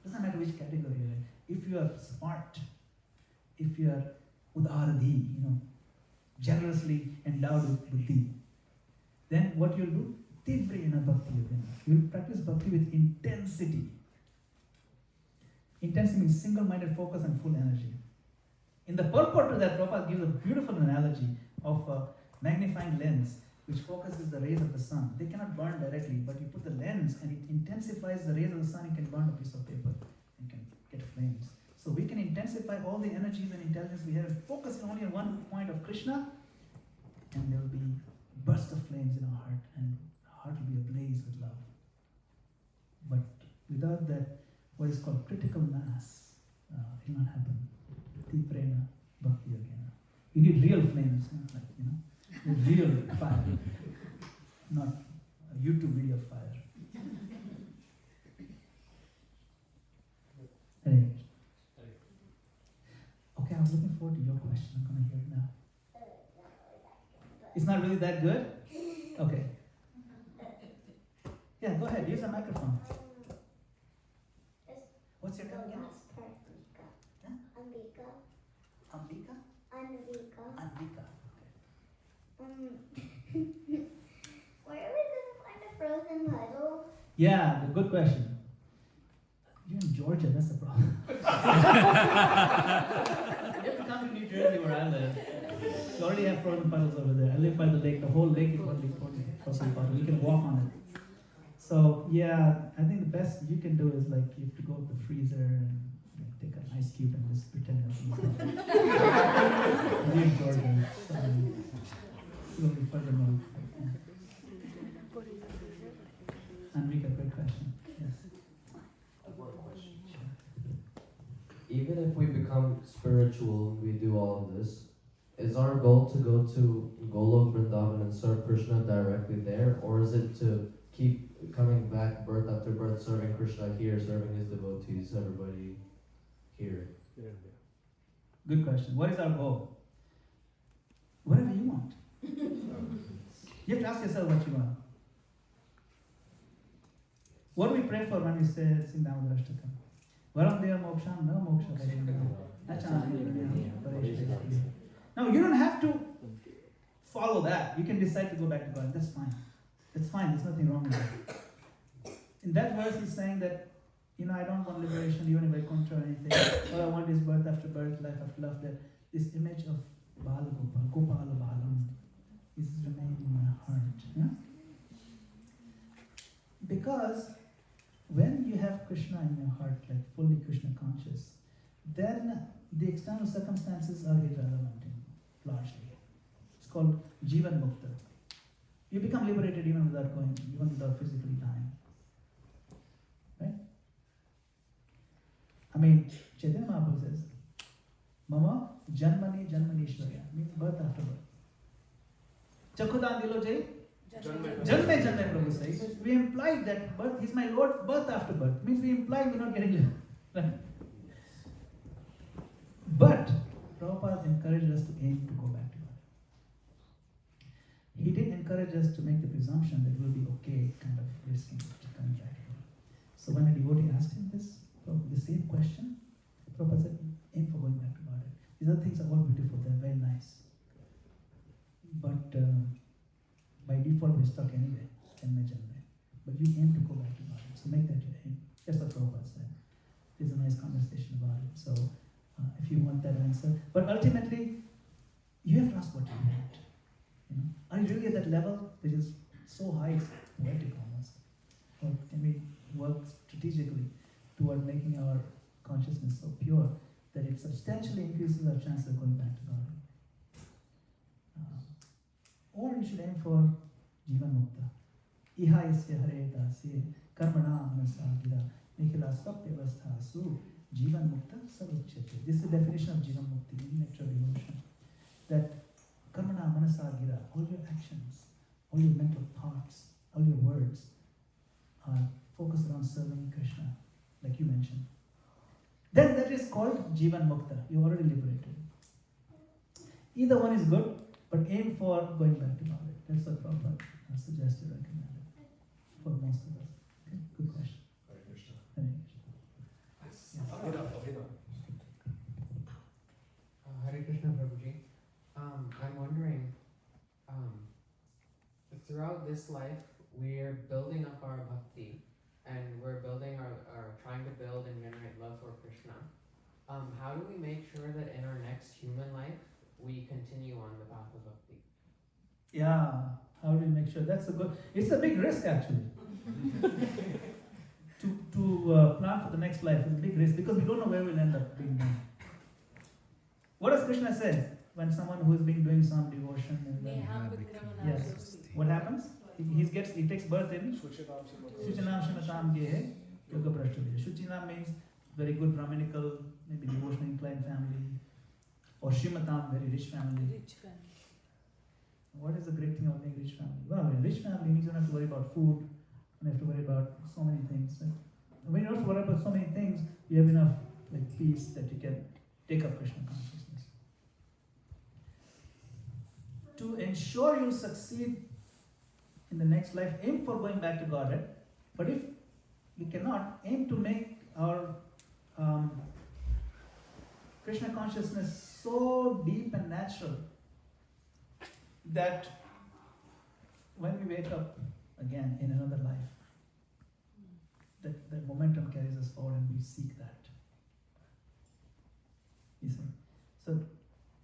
doesn't matter which category you're in. If you are smart, if you are udaradhi, generously endowed with buddhi, then what you'll do? Tivrena bhakti yogena. You'll practice bhakti with intensity. Intensity means single-minded focus and full energy. In the purport to that, Prabhupada gives a beautiful analogy of a magnifying lens which focuses the rays of the sun. They cannot burn directly, but you put the lens and it intensifies the rays of the sun. You can burn a piece of paper. You can get flames. So we can intensify all the energies and intelligence we have, focus only on one point of Krishna, and there will be a burst of flames in our heart, and our heart will be ablaze with love. But without that, what is called critical mass, it will not happen. Tiprena bhakti yogena. You need real flames, real fire, not a YouTube video fire. Anyway. Okay, I was looking forward to your question. I'm going to hear it now. It's not really that good? Okay. Yeah, go ahead. Use the microphone. What's your name again? Huh? Ambika. Where are we going to find a frozen puddle? Yeah, good question. You're in Georgia, that's the problem. You have to come to New Jersey where I live. We already have frozen puddles over there. I live by the lake. The whole lake is one big frozen puddle. You can walk on it. So yeah, I think the best you can do is like you have to go to the freezer and take an ice cube and just pretend that you're in Georgia. So, it's going to be further north. Enrique, great question. Yes. Even if we become spiritual, we do all of this, is our goal to go to Golok Vrindavan and serve Krishna directly there, or is it to keep coming back birth after birth, serving Krishna here, serving his devotees, everybody here? Good question. What is our goal? Whatever you want. You have to ask yourself what you want. What do we pray for when we say sing Damodar Ashtakam? Varam Deva Moksham, no Moksha. Now, you don't have to follow that. You can decide to go back to God. That's fine. That's fine. There's nothing wrong with that. In that verse, he's saying that, I don't want liberation, even if I control anything. All I want is birth after birth, life after life. That this image of Madana-gopāla Balam is remaining in my heart. Yeah? Because when you have Krishna in your heart, like fully Krishna conscious, then the external circumstances are irrelevant largely. It's called Jivan Mukta. You become liberated even without physically dying. Right? Chaitanya Mahaprabhu says, Mama Janmani Janmanishwarya, means birth after birth. Chakhudan dilo jai Janme Janme Prabhu says. We implied that birth, he's my Lord, birth after birth. Means we imply we're not getting right. But Prabhupada encouraged us to aim to go back to God. encourage us to make the presumption that we'll be okay, kind of risking coming back here. So when a devotee asked him this, the same question, Prabhupada said, aim for going back to Godhead. These other things are all beautiful, they're very nice. But by default we're stuck anyway, janme. But you aim to go back to Godhead, so make that your aim. That's what Prabhupada said. There's a nice conversation about it. So if you want that answer. But ultimately, you have to ask what you want. You know? Are you really at that level which is so high, it's poetic almost? Or can we work strategically toward making our consciousness so pure that it substantially increases our chance of going back to God? Or you should aim for Jivan Mukta. Iha isya hare dasye karmana manasa gira nikhila satyavastha su Jivan Mukta savuchyate. This is the definition of Jivan Mukti in natural devotion. That karmana manasa gira, all your actions, all your mental thoughts, all your words are focused around serving Krishna, like you mentioned. Then that is called Jivan Mukta. You already liberated. Either one is good, but aim for going back to God. That's what Prabhupada suggested, recommended for most of us. Okay, good question. Hare Krishna. Hare Krishna. Hare Krishna Prabhuji. I'm wondering, throughout this life, we're building up our bhakti, and we're building trying to build and generate love for Krishna. How do we make sure that in our next human life, we continue on the path of bhakti? Yeah, how do you make sure? It's a big risk actually. to plan for the next life is a big risk because we don't know where we'll end up being done. What does Krishna say when someone who has been doing some devotion and yes, what happens? He takes birth in Shuchinam Shimatam Gehe Yoga Prashtadeya. Shuchinam means very good Brahminical, maybe devotional inclined family, or Shimatam, very rich family. What is the great thing about being rich family? Well, a rich family means you don't have to worry about food, you don't have to worry about so many things. And when you don't have to worry about so many things, you have enough peace that you can take up Krishna consciousness. To ensure you succeed in the next life, aim for going back to Godhead. But if you cannot, aim to make our Krishna consciousness so deep and natural that when we wake up again in another life, that momentum carries us forward and we seek that. You see? So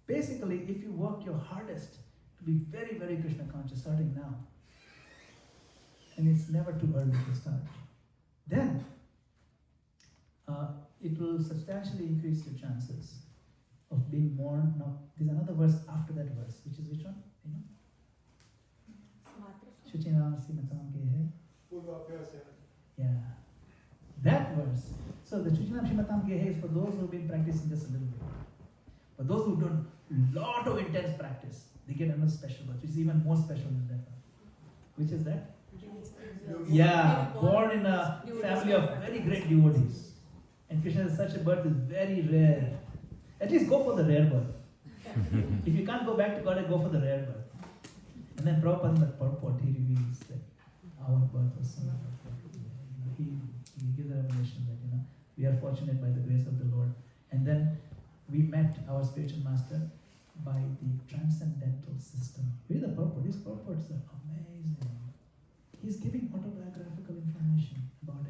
basically, if you work your hardest to be very, very Krishna conscious starting now, and it's never too early to start, then it will substantially increase your chances of being born. Now, there's another verse after that verse, which is which one? You know? Shuchinam Simatam Gehe. Yeah. That verse. So the Shuchinam Simatam Gehe is for those who have been practicing just a little bit. For those who've done a lot of intense practice, they get another special verse, which is even more special than that one. Which is that? Yeah, born in a family of very great devotees. And Krishna is such a birth is very rare. At least go for the rare birth. If you can't go back to God, go for the rare birth. And then Prabhupada in the purport, he reveals that our birth was so he gives a revelation that we are fortunate by the grace of the Lord. And then we met our spiritual master by the transcendental system. Read the purport. These purports are amazing. He's giving autobiographical information about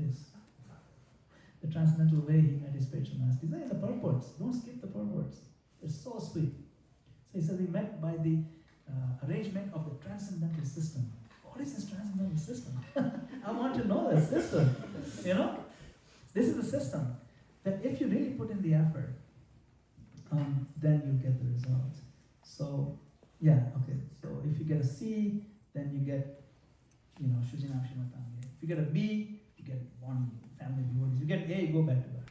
the transcendental way he met his spiritual master. These are in the purports. Don't skip the purports. They're so sweet. So he says we met by the arrangement of the transcendental system. What is this transcendental system? I want to know the system. This is the system that if you really put in the effort, then you get the results. So, yeah, okay. So if you get a C, then you get Shujinam Shimatam. If you get a B, you get one family devotees. You get A, you go back to that.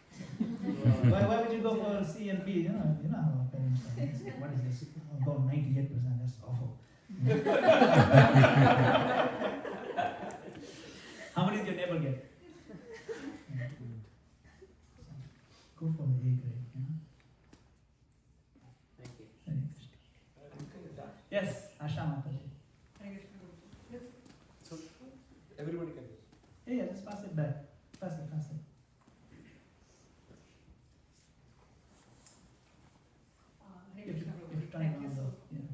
Why would you go for C and B? You know how our parents are. What is this? I'll go 98%. That's awful. How many did your neighbor get? Go for the A grade. Thank you. Yes, Asha Mataji. Everybody can use. Yeah, just pass it back. Pass it. If trying on the, yeah.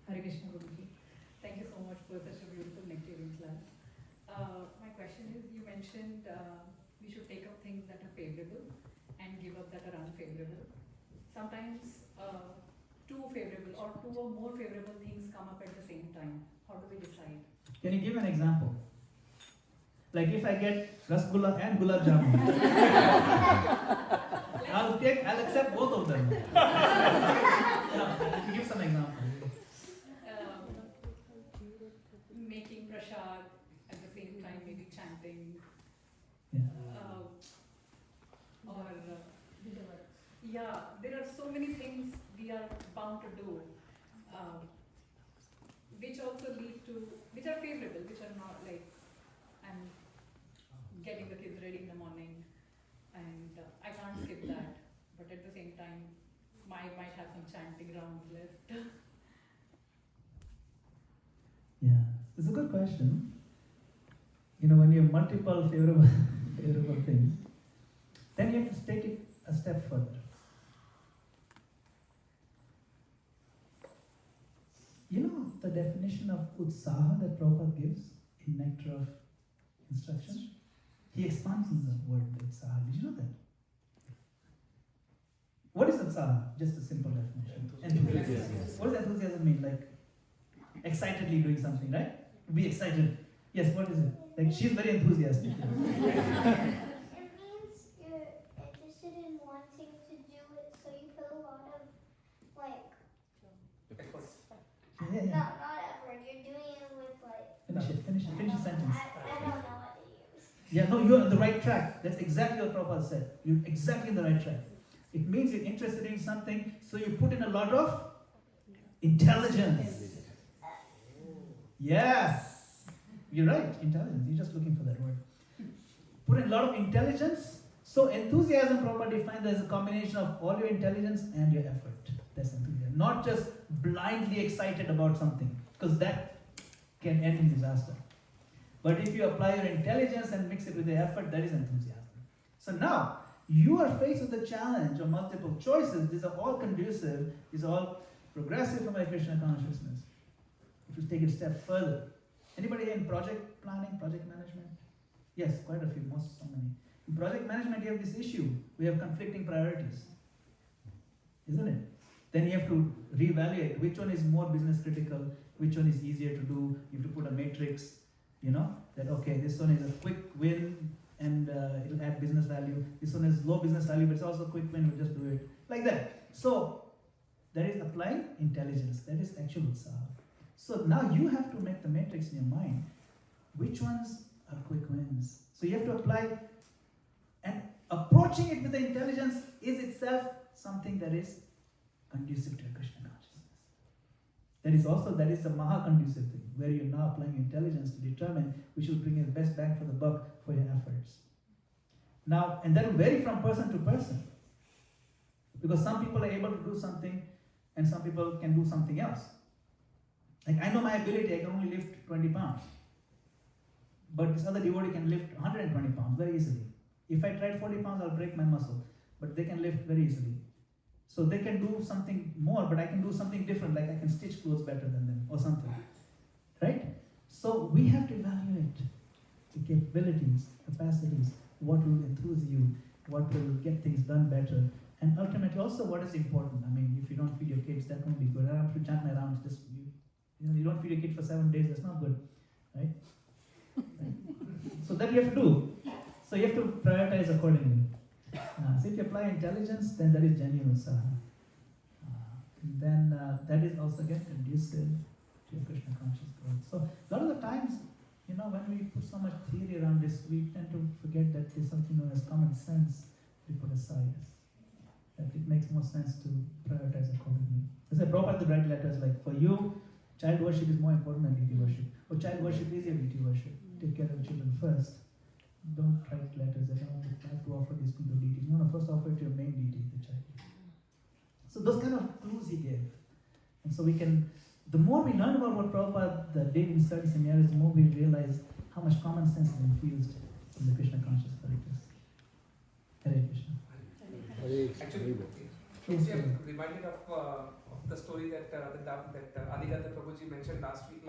Hare Krishna Guruji. Thank you so much for such a beautiful nectarian class. My question is, you mentioned we should take up things that are favorable and give up that are unfavorable. Sometimes two favorable or two or more favorable things come up at the same time. How do we decide? Can you give an example? Like if I get rasgulla and gulab jamun, I'll accept both of them. Give some example. Making prasad at the same time, maybe chanting. Yeah. Yeah, there are so many things we are bound to do, which also lead to, which are favorable, which are not like, I'm getting the kids ready in the morning, and I can't skip that. But at the same time, might have some chanting rounds left. Yeah, it's a good question. You know, when you have multiple favorable things, then you have to take it a step further. You know the definition of utsaha that Prabhupada gives in Nectar of Instruction? He expands on the word utsaha. Did you know that? What is utsaha? Just a simple definition. Enthusiasm. What does enthusiasm mean? Like excitedly doing something, right? Be excited. Yes, what is it? Like she's very enthusiastic. It means you're interested in wanting to do it, so you put a lot of like Yeah. not effort. You're doing it with like Finish the sentence. I don't know what to use. Yeah, no, you're on the right track. That's exactly what Prabhupada said. You're exactly on the right track. It means you're interested in something, so you put in a lot of intelligence. Yes. You're right, intelligence. You're just looking for that word. Put in a lot of intelligence. So enthusiasm, Prabhupada defines as a combination of all your intelligence and your effort. That's enthusiasm. Not just blindly excited about something, because that can end in disaster. But if you apply your intelligence and mix it with the effort, that is enthusiasm. So now, you are faced with the challenge of multiple choices. These are all conducive. These are all progressive from Hare Krishna consciousness. If you take it a step further. Anybody in project planning, project management? Yes, quite a few, so many. In project management, you have this issue. We have conflicting priorities. Isn't it? Then you have to reevaluate which one is more business critical, which one is easier to do. You have to put a matrix, that okay, this one is a quick win and it'll add business value. This one is low business value, but it's also a quick win, we'll just do it. Like that. So, that is applying intelligence. That is actual utsaha. So now you have to make the matrix in your mind. Which ones are quick wins? So you have to apply, and approaching it with the intelligence is itself something that is conducive to Krishna consciousness. That is the maha-conducive thing, where you're now applying intelligence to determine which will bring you the best bang for the buck for your efforts. Now, and that will vary from person to person. Because some people are able to do something, and some people can do something else. Like I know my ability, I can only lift 20 pounds. But this other devotee can lift 120 pounds very easily. If I tried 40 pounds, I'll break my muscle. But they can lift very easily. So they can do something more, but I can do something different, like I can stitch clothes better than them or something. Right? So we have to evaluate the capabilities, capacities, what will enthuse you, what will get things done better, and ultimately also what is important. I mean, if you don't feed your kids, that won't be good. I have to chant my rounds, just you don't feed your kid for 7 days, that's not good. Right? So that you have to do. So you have to prioritize accordingly. So if you apply intelligence, then that is genuine utsaha. Then that is also again conducive to your Krishna conscious growth. So a lot of the times, when we put so much theory around this, we tend to forget that there's something known as common sense we put aside. That it makes more sense to prioritize accordingly. As I brought up the right letters, like for you, child worship is more important than deity worship. Or child worship is your deity worship. Take care of children first. Don't write letters that I have to offer this to the deities. No, first offer it to your main deity, the child. So those kind of clues he gave. And so we can the more we learn about what Prabhupada did in certain scenarios, the more we realize how much common sense is infused in the Krishna conscious characters. Hare Krishna. Actually, Yes, I'm reminded of the story that Adigata Prabhuji mentioned last week.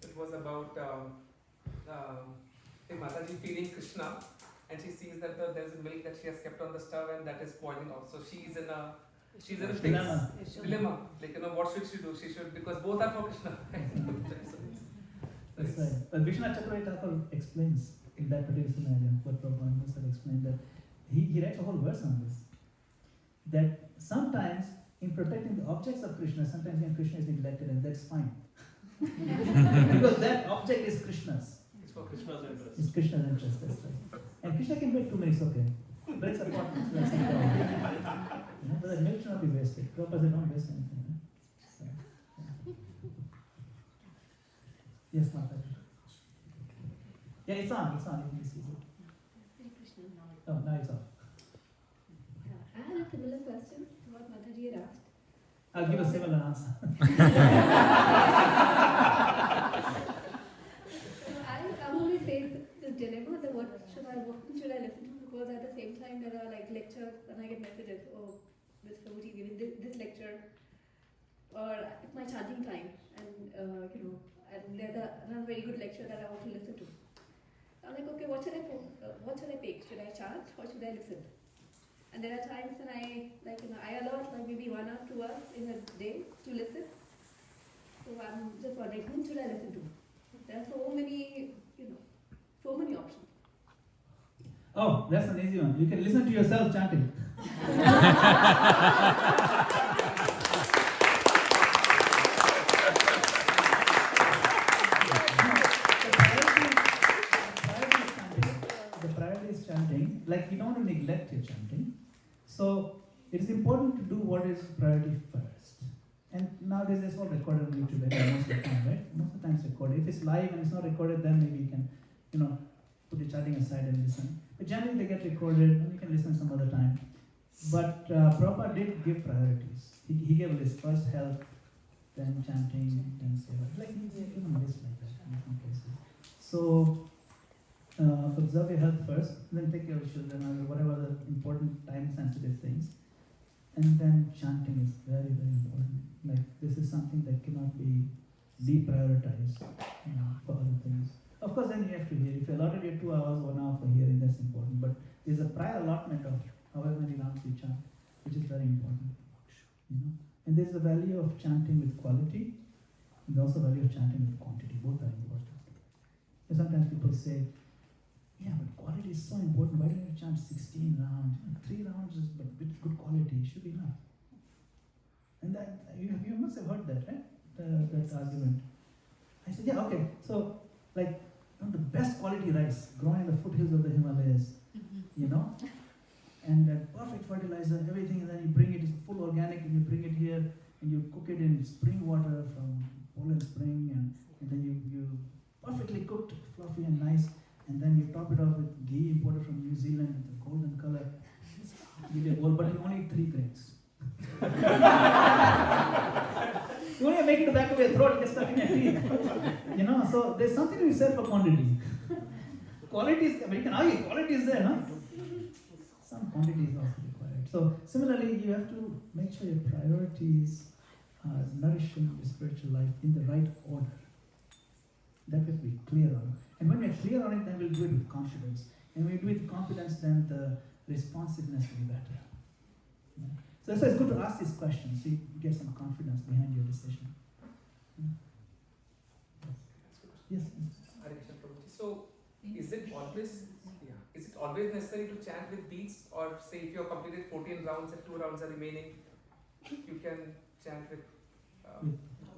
It was about Mataji feeding Krishna, and she sees that there's a milk that she has kept on the stove and that is boiling off. So she's in a dilemma. Like, what should she do? She should, because both are for Krishna. That's right. But Vishwanath Chakravarti Thakur explains in that particular scenario what Prabhupada must have explained, that he writes a whole verse on this. That sometimes in protecting the objects of Krishna, sometimes when Krishna is neglected, and that's fine. Because that object is Krishna's. It's for Krishna's interest. It's Krishna's interest, that's right. And Krishna can wait 2 minutes, okay. But it's important. But the milk should not be wasted. Prabhupada said, don't waste anything. So, yeah. Yes, Mata. Yeah, it's on. You can see it. Oh, now it's off. I had a similar question to what Mataji had asked. I'll give a similar answer. So I always face this dilemma that what should I listen to, because at the same time there are like lectures and I get messages, oh, this Prabhuji giving this lecture, or it's my charging time, and and there's another very good lecture that I want to listen to. I'm like, okay, what should I pick? Should I charge or should I listen? And there are times when I allot like maybe 1 or 2 hours in a day to listen. So I'm just wondering, whom should I listen to? There are so many options. Oh, that's an easy one. You can listen to yourself chanting. The priority is chanting. Like, you don't want to neglect your chanting. So it is important to do what is priority first. And nowadays it's all recorded on YouTube most of the time, right? Most of the time it's recorded. If it's live and it's not recorded, then maybe you can, put your chanting aside and listen. But generally they get recorded and you can listen some other time. But Prabhupada did give priorities. He gave a list: first health, then chanting, then seva. Like he's given a list like that in some cases. So observe your health first, then take care of children or whatever the important time-sensitive things. And then chanting is very, very important. Like, this is something that cannot be deprioritized for other things. Of course, then you have to hear. If you allotted your 2 hours, 1 hour for hearing, that's important. But there's a prior allotment of however many rounds you chant, which is very important. And there's the value of chanting with quality, and also value of chanting with quantity. Both are important. And sometimes people say, yeah, but quality is so important. Why don't you chant 16 rounds? 3 rounds is but with good quality should be enough. And that you must have heard that, right? That argument. I said, yeah, okay. So, like, the best quality rice growing in the foothills of the Himalayas, and that perfect fertilizer, everything, and then you bring it, it's full organic, and you bring it here, and you cook it in spring water from Poland Spring, and then you perfectly cooked, fluffy and nice. And then you top it off with ghee imported from New Zealand with a golden color. Give you a bowl, but you only eat 3 grains. You only make it to the back of your throat, get stuck in your teeth. So there's something to be said for quantity. Quality is, you can argue, quality is there, no? Some quantity is also required. So similarly, you have to make sure your priorities are nourishing your spiritual life in the right order. That we have to be clear on. And when we're clear on it, then we'll do it with confidence. And when we do it with confidence, then the responsiveness will be better. Yeah. So that's why it's good to ask these questions, so you get some confidence behind your decision. Yes. So, is it always necessary to chant with beats, or say if you have completed 14 rounds and 2 rounds are remaining, you can chant with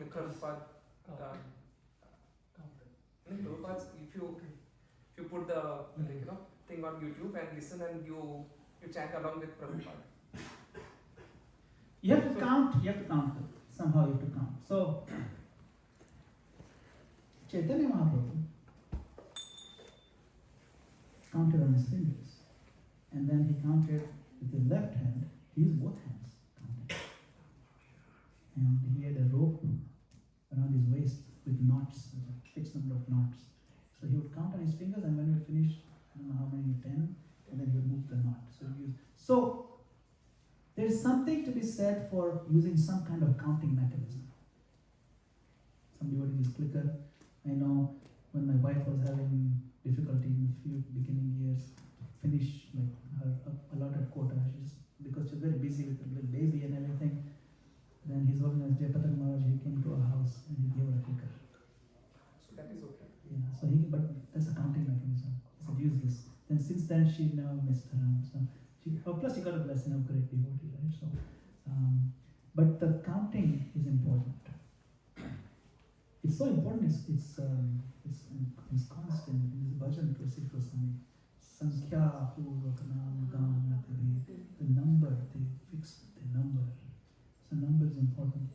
Prabhupada? Prabhupada, if you put the thing on YouTube and listen and you chant along with Prabhupada. You have to count. Somehow you have to count. So Chaitanya Mahaprabhu counted on his fingers, and then he counted with his left hand. He used both hands counting, and he had a rope fixed number of knots. So he would count on his fingers, and when he would finish, I don't know how many, 10, and then he would move the knot. So there's something to be said for using some kind of counting mechanism. Somebody would use clicker. I know when my wife was having difficulty in the few beginning years, finish like her allotted quota, because she's very busy with the little baby and everything. Then His Holiness Jayapataka Maharaj, he came to our house and he gave her a clicker. So that is okay. Yeah, so but that's a counting mechanism. He said, use this. Then since then she never messed around. So plus she got a blessing of great devotee, right? So, but the counting is important. It's so important. It's constant. In this bhajan Prasik Goswami, Sankhya Purvakanam Gana, the number, they fix the number. So number is important.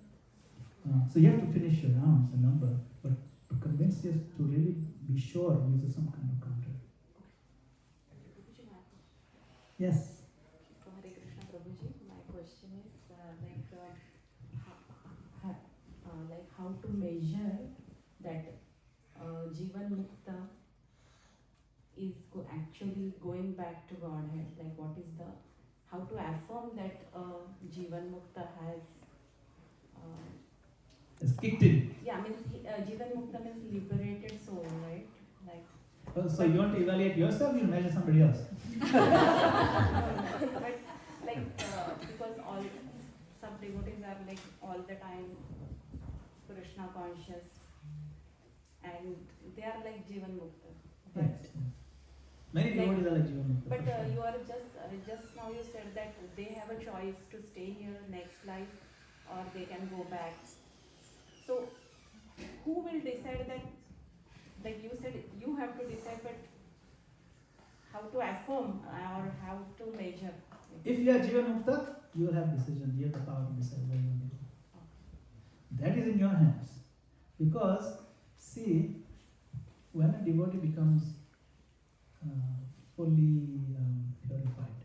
So you have to finish your rounds, the number, but to convince you to really be sure, use some kind of counter. Yes. So Hare Krishna Prabhuji, my question is how to measure that Jivan Mukta is actually going back to Godhead. Like what is how to affirm that Jivan Mukta has It's kicked in. Yeah, means Jivan Mukta means liberated soul, right? Like. So you want to evaluate yourself, you measure somebody else. But because some devotees are like all the time Krishna conscious, and they are like Jivan Mukta. Yes. Many devotees are like Jivan Mukta. But you are just now you said that they have a choice to stay here next life, or they can go back. So who will decide that? Like you said, you have to decide, but how to affirm or how to measure? If you are Jivan Mukta, you will have decision. You have the power to decide where you will go. That is in your hands. Because, see, when a devotee becomes fully purified,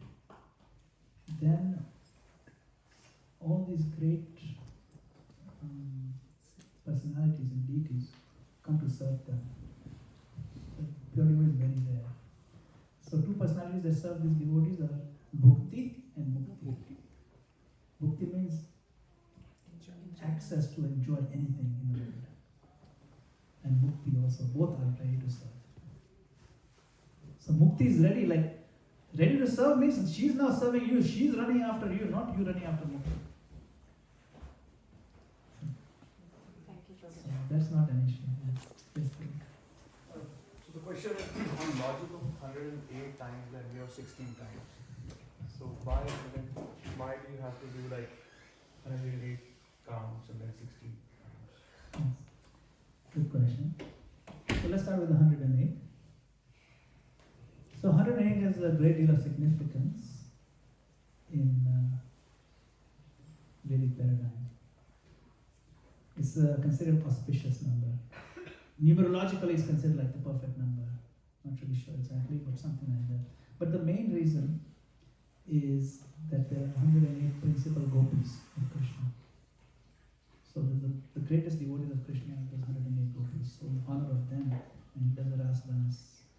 then all these great personalities and deities come to serve them. The purity is very rare. So two personalities that serve these devotees are Bhakti and Mukti. Bhakti means access to enjoy anything in the world. And Mukti also, both are ready to serve. So Mukti is ready to serve means she's now serving you, she's running after you, not you running after Mukti. Thank you, So that's not an issue. Yes, so the question is on logic of 108 times and we have 16 times. So why do you have to do like 108 counts and then 16? Good question. So let's start with 108. So 108 has a great deal of significance in Vedic paradigm. It's considered an auspicious number. Numerologically, it's considered like the perfect number. Not really sure exactly, but something like that. But the main reason is that there are 108 principal gopis of Krishna. So the greatest devotees of Krishna are those 108 gopis. So in honor of them, and he does the rasa dance.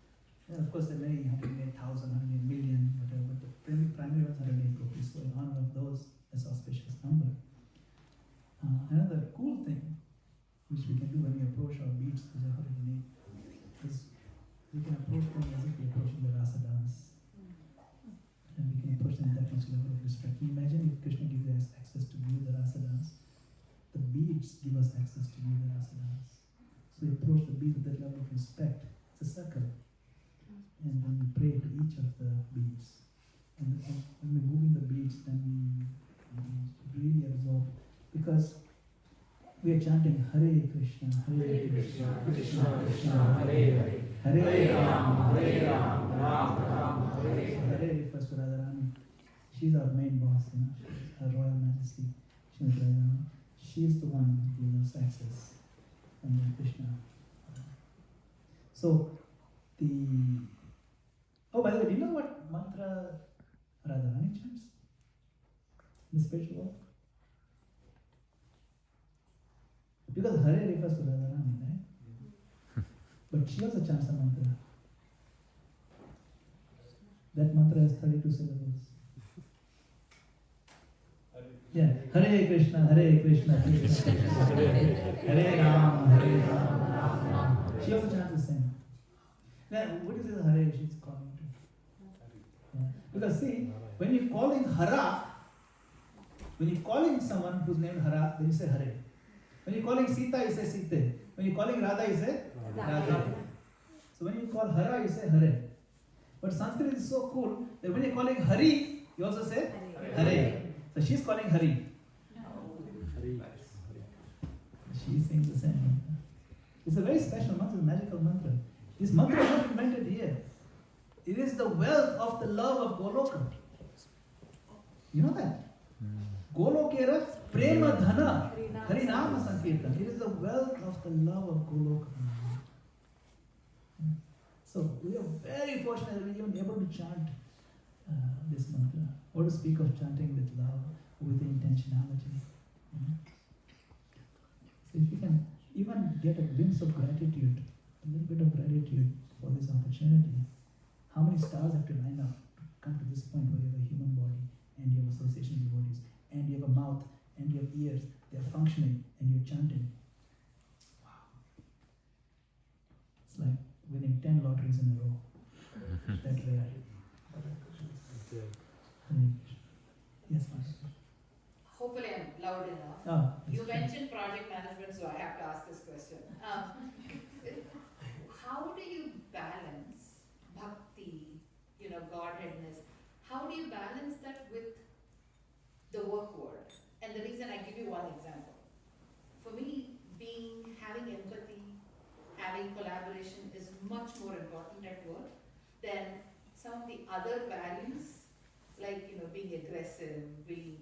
And of course, there are many 108,000, 108 million, whatever. But the primary was 108 gopis. So in honor of those, that's auspicious number. Another cool thing which we can do when we approach our beats as a 108 is we can approach them as if we're approaching the rasa dance. And we can approach them with that much level of respect. Can you imagine if Krishna gives us access to view the rasa dance? The beads give us access to view the rasa dance. So we approach the beads with that level of respect. It's a circle. And then we pray to each of the beads. And when we're moving the beads, then we really absorb. Because we are chanting Hare Krishna, Hare Krishna, Krishna Krishna, Hare Hare, Hare Ram, Ram Ram, Hare Hare. Hare refers to Radharani. She's our main boss, she's Her Royal Majesty, Srimati Radharani. She's the one who gives us access from Krishna. So by the way, do you know what mantra Radharani chants in the spiritual world? Because Hare refers to Radharani, right? But she also chants a mantra. That mantra has 32 syllables. Yeah, Hare Krishna, Hare Krishna, Krishna Krishna, Hare Ram, Hare Ram, Ram Ram. She also chants the same. Now, what is this Hare she's calling to? Yeah. Because see, when you're calling Hara, when you're calling someone who's named Hara, then you say Hare. When you're calling Sita, you say Sita. When you're calling Radha, you say Radha. So when you call Hara, you say Hare. But Sanskrit is so cool that when you're calling Hari, you also say Hare. So she's calling Hari. She sings the same mantra. It's a very special mantra, a magical mantra. This mantra is not invented here. It is the wealth of the love of Goloka. You know that? Golokera prema dhana harinama sankirtan. It is the wealth of the love of Goloka. So we are very fortunate that we are even able to chant this mantra, or to speak of chanting with love, with intentionality. So if you can even get a glimpse of gratitude, a little bit of gratitude for this opportunity, how many stars have to line up to come to this point where you have a human body and you have association devotees and you have a mouth and you have ears, they are functioning and you're chanting. Wow. It's like winning 10 lotteries in a row. That rare. Yes, ma'am. Hopefully I'm loud enough. Oh, you mentioned project management, so I have to ask this question. How do you balance bhakti, Godheadness? How do you balance that with the work world? And the reason I give you one example. For me, having empathy, having collaboration is much more important at work than some of the other values, like being aggressive, being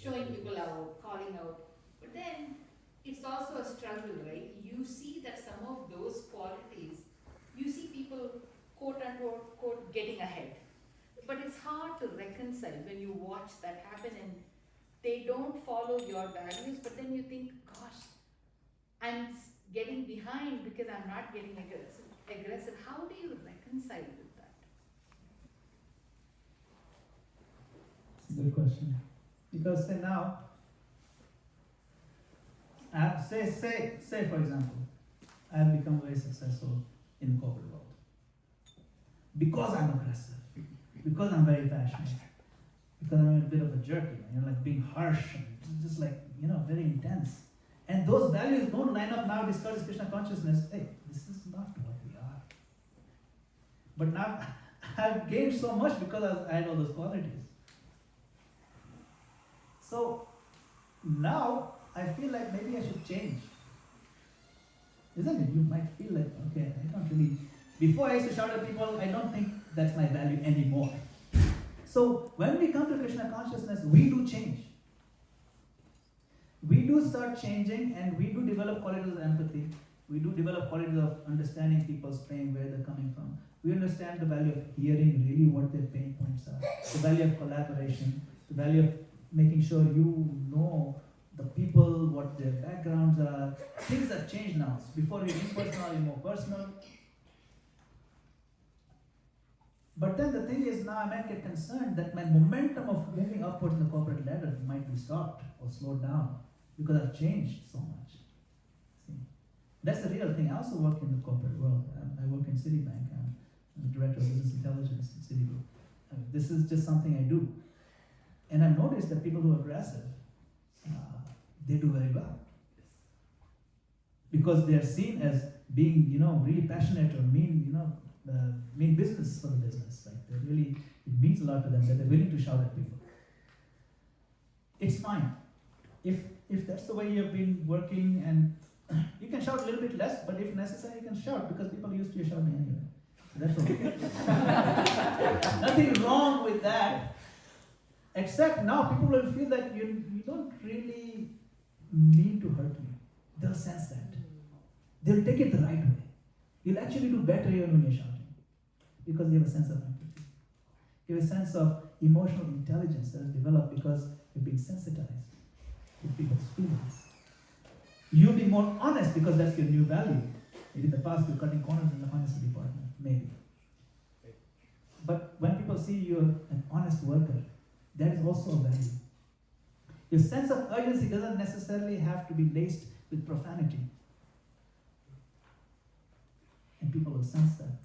showing people out, calling out. But then it's also a struggle, right? You see that some of those qualities, you see people quote unquote quote getting ahead, but it's hard to reconcile when you watch that happen and they don't follow your values. But then you think, gosh, I'm getting behind because I'm not getting aggressive. How do you reconcile with that? Good question. Because say now, say for example, I have become very successful in the corporate world. Because I'm aggressive, because I'm very passionate, because I'm a bit of a jerky, like being harsh and just like, very intense. And those values don't line up now, discarded Krishna consciousness. Hey, this is not what we are. But now I've gained so much because I had all those qualities. So now I feel like maybe I should change. Isn't it? You might feel like, okay, I don't really, before I used to shout at people, I don't think that's my value anymore. So when we come to Krishna consciousness, we do change. We do start changing and we do develop qualities of empathy. We do develop qualities of understanding people's pain, where they're coming from. We understand the value of hearing really what their pain points are. The value of collaboration. The value of making sure you know the people, what their backgrounds are. Things have changed now. Before you're impersonal, you're more personal. But then the thing is, now I might get concerned that my momentum of moving upwards in the corporate ladder might be stopped or slowed down because I've changed so much. See? That's the real thing. I also work in the corporate world. I work in Citibank. I'm the director of business intelligence in Citigroup. This is just something I do. And I've noticed that people who are aggressive, they do very well. Because they are seen as being, really passionate or mean business for the business. Like they really, it means a lot to them that they're willing to shout at people. It's fine. If that's the way you've been working, and you can shout a little bit less, but if necessary, you can shout because people are used to your shouting anyway. So that's okay. Nothing wrong with that. Except now people will feel that you don't really mean to hurt me. They'll sense that. They'll take it the right way. You'll actually do better even when you're shouting. Because you have a sense of empathy. You have a sense of emotional intelligence that is developed because you're being sensitized to people's feelings. You'll be more honest because that's your new value. Maybe in the past you're cutting corners in the honesty department, maybe. But when people see you're an honest worker, that is also a value. Your sense of urgency doesn't necessarily have to be laced with profanity. And people will sense that.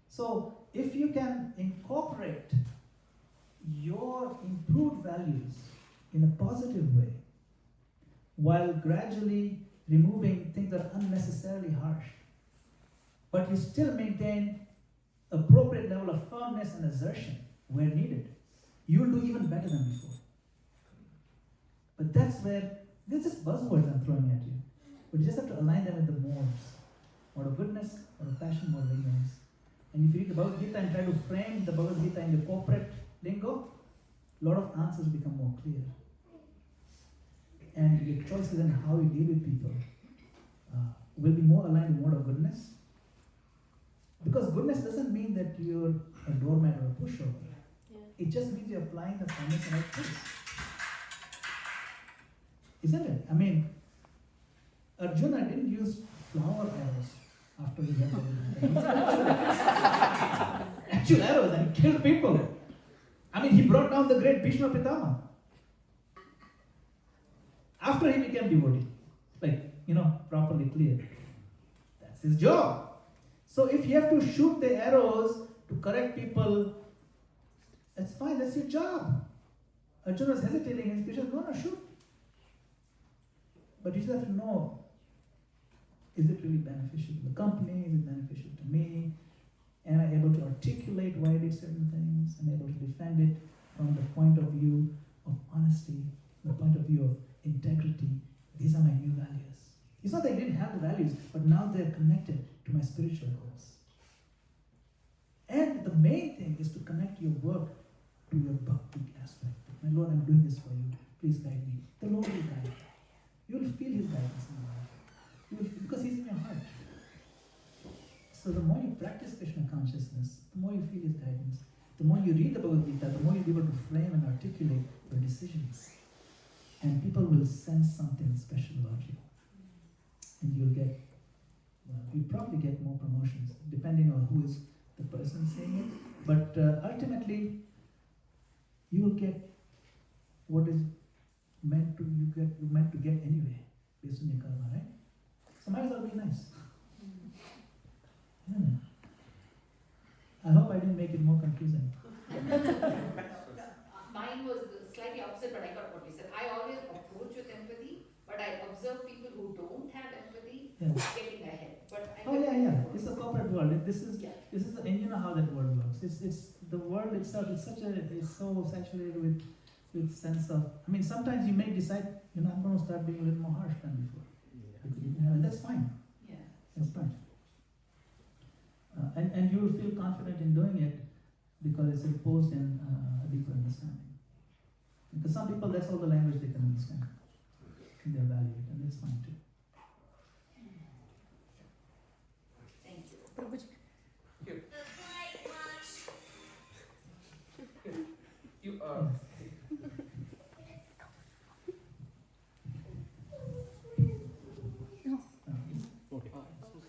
So if you can incorporate your improved values in a positive way, while gradually removing things that are unnecessarily harsh, but you still maintain appropriate level of firmness and assertion where needed, you'll do even better than before. But that's where, they're just buzzwords I'm throwing at you. But you just have to align them with the modes. Mode of goodness, mode of passion, mode of ignorance. And if you read the Bhagavad Gita and try to frame the Bhagavad Gita in the corporate lingo, a lot of answers become more clear. And your choices and how you deal with people will be more aligned with mode of goodness. Because goodness doesn't mean that you're a doormat or a pushover. Yeah. It just means you're applying the kindness in the right place. Isn't it? I mean, Arjuna didn't use flower arrows after he had actual arrows, and he killed people. I mean, he brought down the great Bhishma Pitama after he became devotee. Properly clear. That's his job. So if you have to shoot the arrows to correct people, that's fine, that's your job. Arjuna was hesitating, and Krishna said, no, shoot. But you just have to know, is it really beneficial to the company? Is it beneficial to me? Am I able to articulate why I did certain things? Am I able to defend it from the point of view of honesty, the point of view of integrity? These are my new values. It's not that I didn't have the values, but now they're connected to my spiritual goals. And the main thing is to connect your work to your bhakti aspect. My Lord, I'm doing this for you. Please guide me. The Lord will guide you. You will feel His guidance in your life. Because He's in your heart. So the more you practice Krishna consciousness, the more you feel His guidance. The more you read the Bhagavad Gita, the more you'll be able to frame and articulate your decisions. And people will sense something special about you. And you'll probably get more promotions, depending on who is the person saying it. But ultimately, you will get what is meant to get anyway, based on your karma, right? So might as well be nice. Yeah. I hope I didn't make it more confusing. Mine was slightly opposite, but I got what you said. I always approach with empathy, but I observe people who don't have empathy getting ahead. But yeah. It's a corporate world. This is and you know how that world works. It's the world itself. It's so saturated with sense of. I mean, sometimes you may decide, I'm going to start being a little more harsh than before. Yeah. And that's fine. Yeah. That's fine. And you will feel confident in doing it because it's imposed in a deeper understanding. Because some people, that's all the language they can understand. And they value it, and that's fine too. Thank you.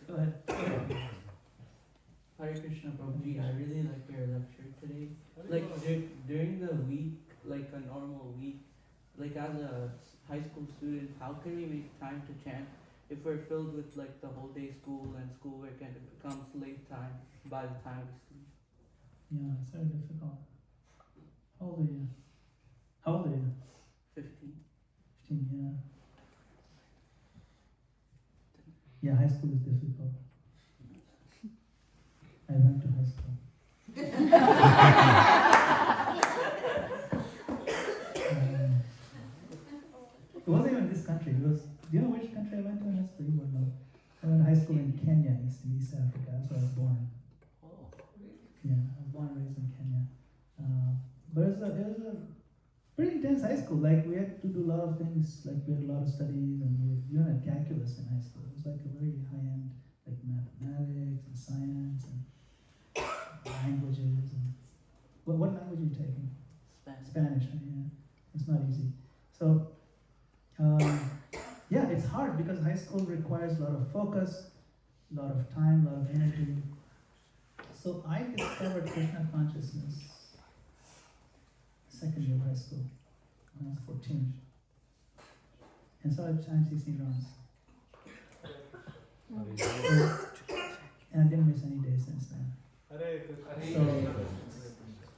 Go ahead. Hare Krishna Prabhuji, I really like your lecture today. Like during the week, like a normal week, like as a high school student, how can we make time to chant if we're filled with like the whole day school and schoolwork and it becomes late time by the time we sleep? Yeah, it's very difficult. How old are you? How old are you? 15. 15, yeah. Yeah, high school is difficult. I went to high school. It wasn't even this country. It was. Do you know which country I went to in high school? You would know. I went to high school in Kenya, East Africa. That's where I was born. Yeah, I was born and raised in Kenya. But it was a pretty intense high school. Like we had to do a lot of things. Like we had a lot of studies, and we had calculus in high school. It was like a very high-end, like mathematics and science and languages. And what language are you taking? Spanish. Yeah, it's not easy. So, yeah, it's hard because high school requires a lot of focus, a lot of time, a lot of energy. So I discovered Krishna consciousness second year of high school when I was 14. And so I chant 16 rounds. And I didn't miss any day since then.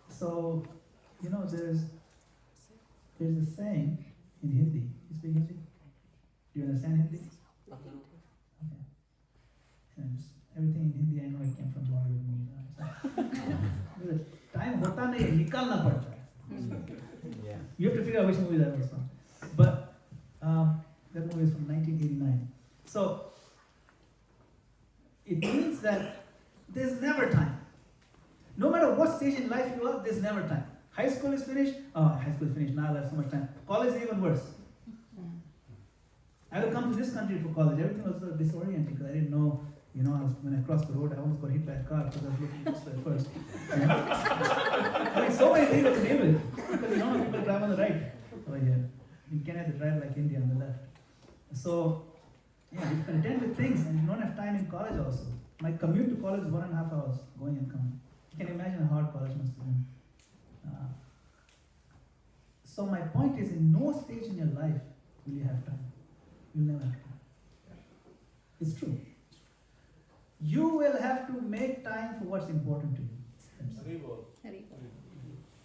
So you know, there's a saying in Hindi. You speak Hindi? Do you understand Hindi? Okay. And everything in Hindi I know it came from Bollywood movies. Time hota nahi, nikalna padta hai. You have to figure out which movie that was from. But that movie is from 1989. So it means that there's never time. No matter what stage in life you are, there's never time. High school is finished. Oh, high school is finished. Now I have so much time. College is even worse. I will come to this country for college. Everything was so disorienting because I didn't know. You know, when I crossed the road, I almost got hit by a car because I was looking this way first. You know? I mean, so many things to deal with because you know people drive on the right over here. In Canada, they drive like India on the left. So yeah, you contend with things, and you don't have time in college also. My commute to college is 1.5 hours going and coming. You can imagine how hard college must have been. So my point is, in no stage in your life will you have time. You'll never have time. It's true. You will have to make time for what's important to you.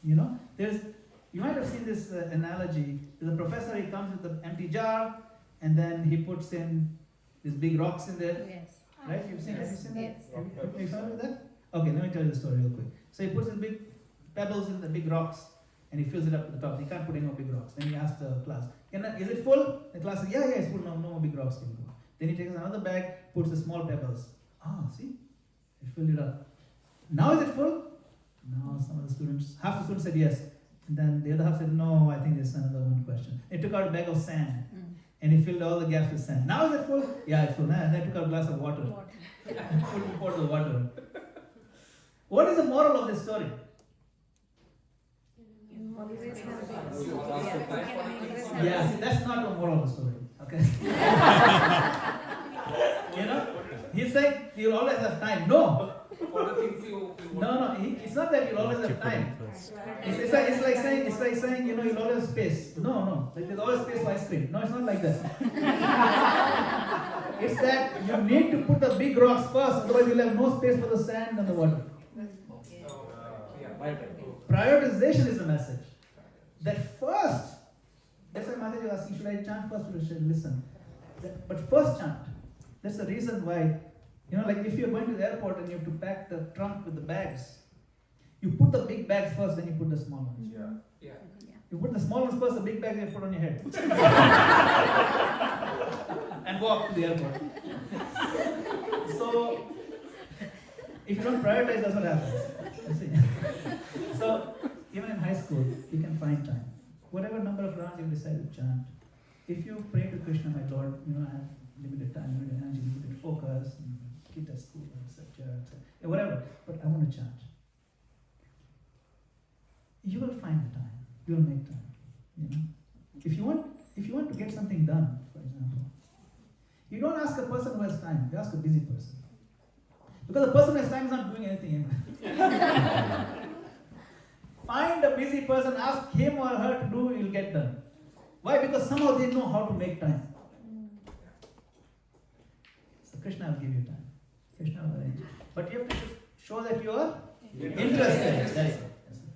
You know, you might have seen this analogy. There's a professor, he comes with an empty jar, and then he puts in these big rocks in there. Yes. Right? Have you seen that? Yes. Have you familiar with that? Okay, let me tell you the story real quick. So he puts in big pebbles in the big rocks, and he fills it up to the top. He can't put any more big rocks. Then he asks the class, is it full? The class says, yeah, it's full. No more big rocks can go. Then he takes another bag, puts the small pebbles. See? He filled it up. Now is it full? No, some of the students, half the students said yes. And then the other half said, no, I think there's another one question. He took out a bag of sand. And he filled all the gaps with sand. Now is it full? Yeah, it's full. And then took out a glass of water. Poured the water. What is the moral of this story? Yeah, see, that's not the moral of the story. Okay? You know? He's saying you'll always have time. No! No, it's not that you'll always have time. It's like saying, you know, you'll always have space. No. Like there's always space for ice cream. No, it's not like that. It's that you need to put the big rocks first, otherwise you'll have no space for the sand and the water. Prioritization is the message. That first, that's why Mataji was asking, should I chant first or should I listen? But first chant. That's the reason why, you know, like if you're going to the airport and you have to pack the trunk with the bags, you put the big bags first, then you put the small ones. Yeah. You put the small ones first, the big bags you put on your head. And walk to the airport. So, if you don't prioritize, that's what happens. You see? So, even in high school, you can find time. Whatever number of rounds you decide to chant. If you pray to Krishna, my Lord, you know, I have limited time, limited energy, limited focus, kid at school, etc., whatever, but I want to chant. You will find the time. You will make time. You know, if you want to get something done, for example, you don't ask a person who has time. You ask a busy person, because the person who has time is not doing anything anyway. Find a busy person, ask him or her to do, you'll get done. Why? Because somehow they know how to make time. So Krishna will give you time. Krishna will arrange. But you have to show that you are interested. That's it.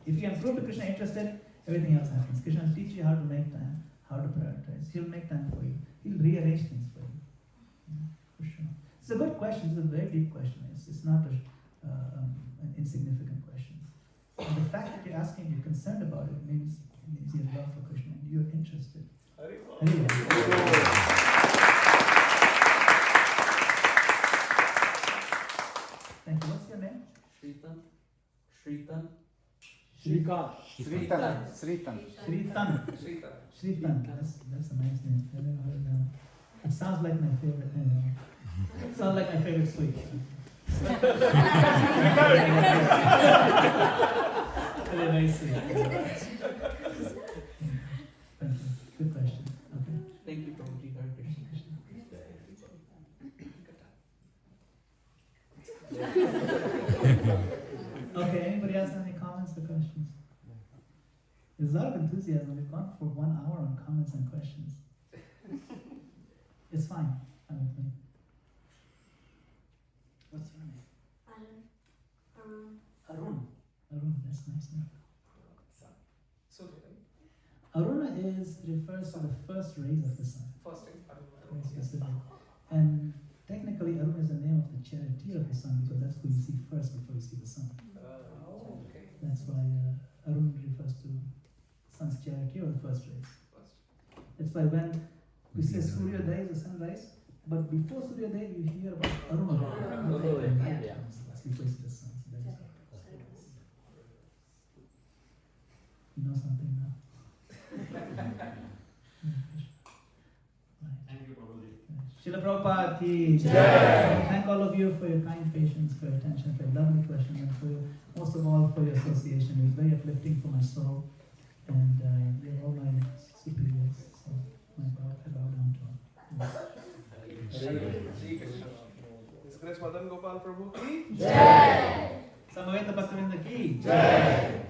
If you can prove to Krishna interested, everything else happens. Krishna will teach you how to make time, how to prioritize. He'll make time for you. He'll rearrange things for you. For sure. It's a good question. It's a very deep question. It's not an insignificant question. And the fact that you're asking, you're concerned about it, means you have love for Krishna and you're interested. Thank you. What's your name? Shritan. That's a nice name. I never heard that. It sounds like my favorite name. It sounds like my favorite sweet. Very nice. Thank you. Good question. Okay. Thank you, Prabhuji. Hare Krishna. There's a lot of enthusiasm. We've gone for 1 hour on comments and questions. It's fine. I'm with me. What's your name? Arun. Arun, that's nice name. So, Aruna refers to the first rays of the sun. first thing, Very specific. And technically, Arun is the name of the charioteer of the sun because that's who you see first before you see the sun. okay. That's why Arun refers to sun's charioteer or the first rays. That's why when we say Surya Day is the sunrise, but before Surya Day you hear about Aruna. Yeah. That's before you see the sun. So that is you know something now. Thank you, Prabhuji. Srila Prabhupada ki Jai. Thank all of you for your kind patience, for your attention, for your lovely questions, and for your, most of all for your association. It was very uplifting for my soul, and you're all my superiors. So I bow down to all. His Grace Madana-gopāla Prabhu ki Jai. Samaveta Bhaktivinoda ki Jai.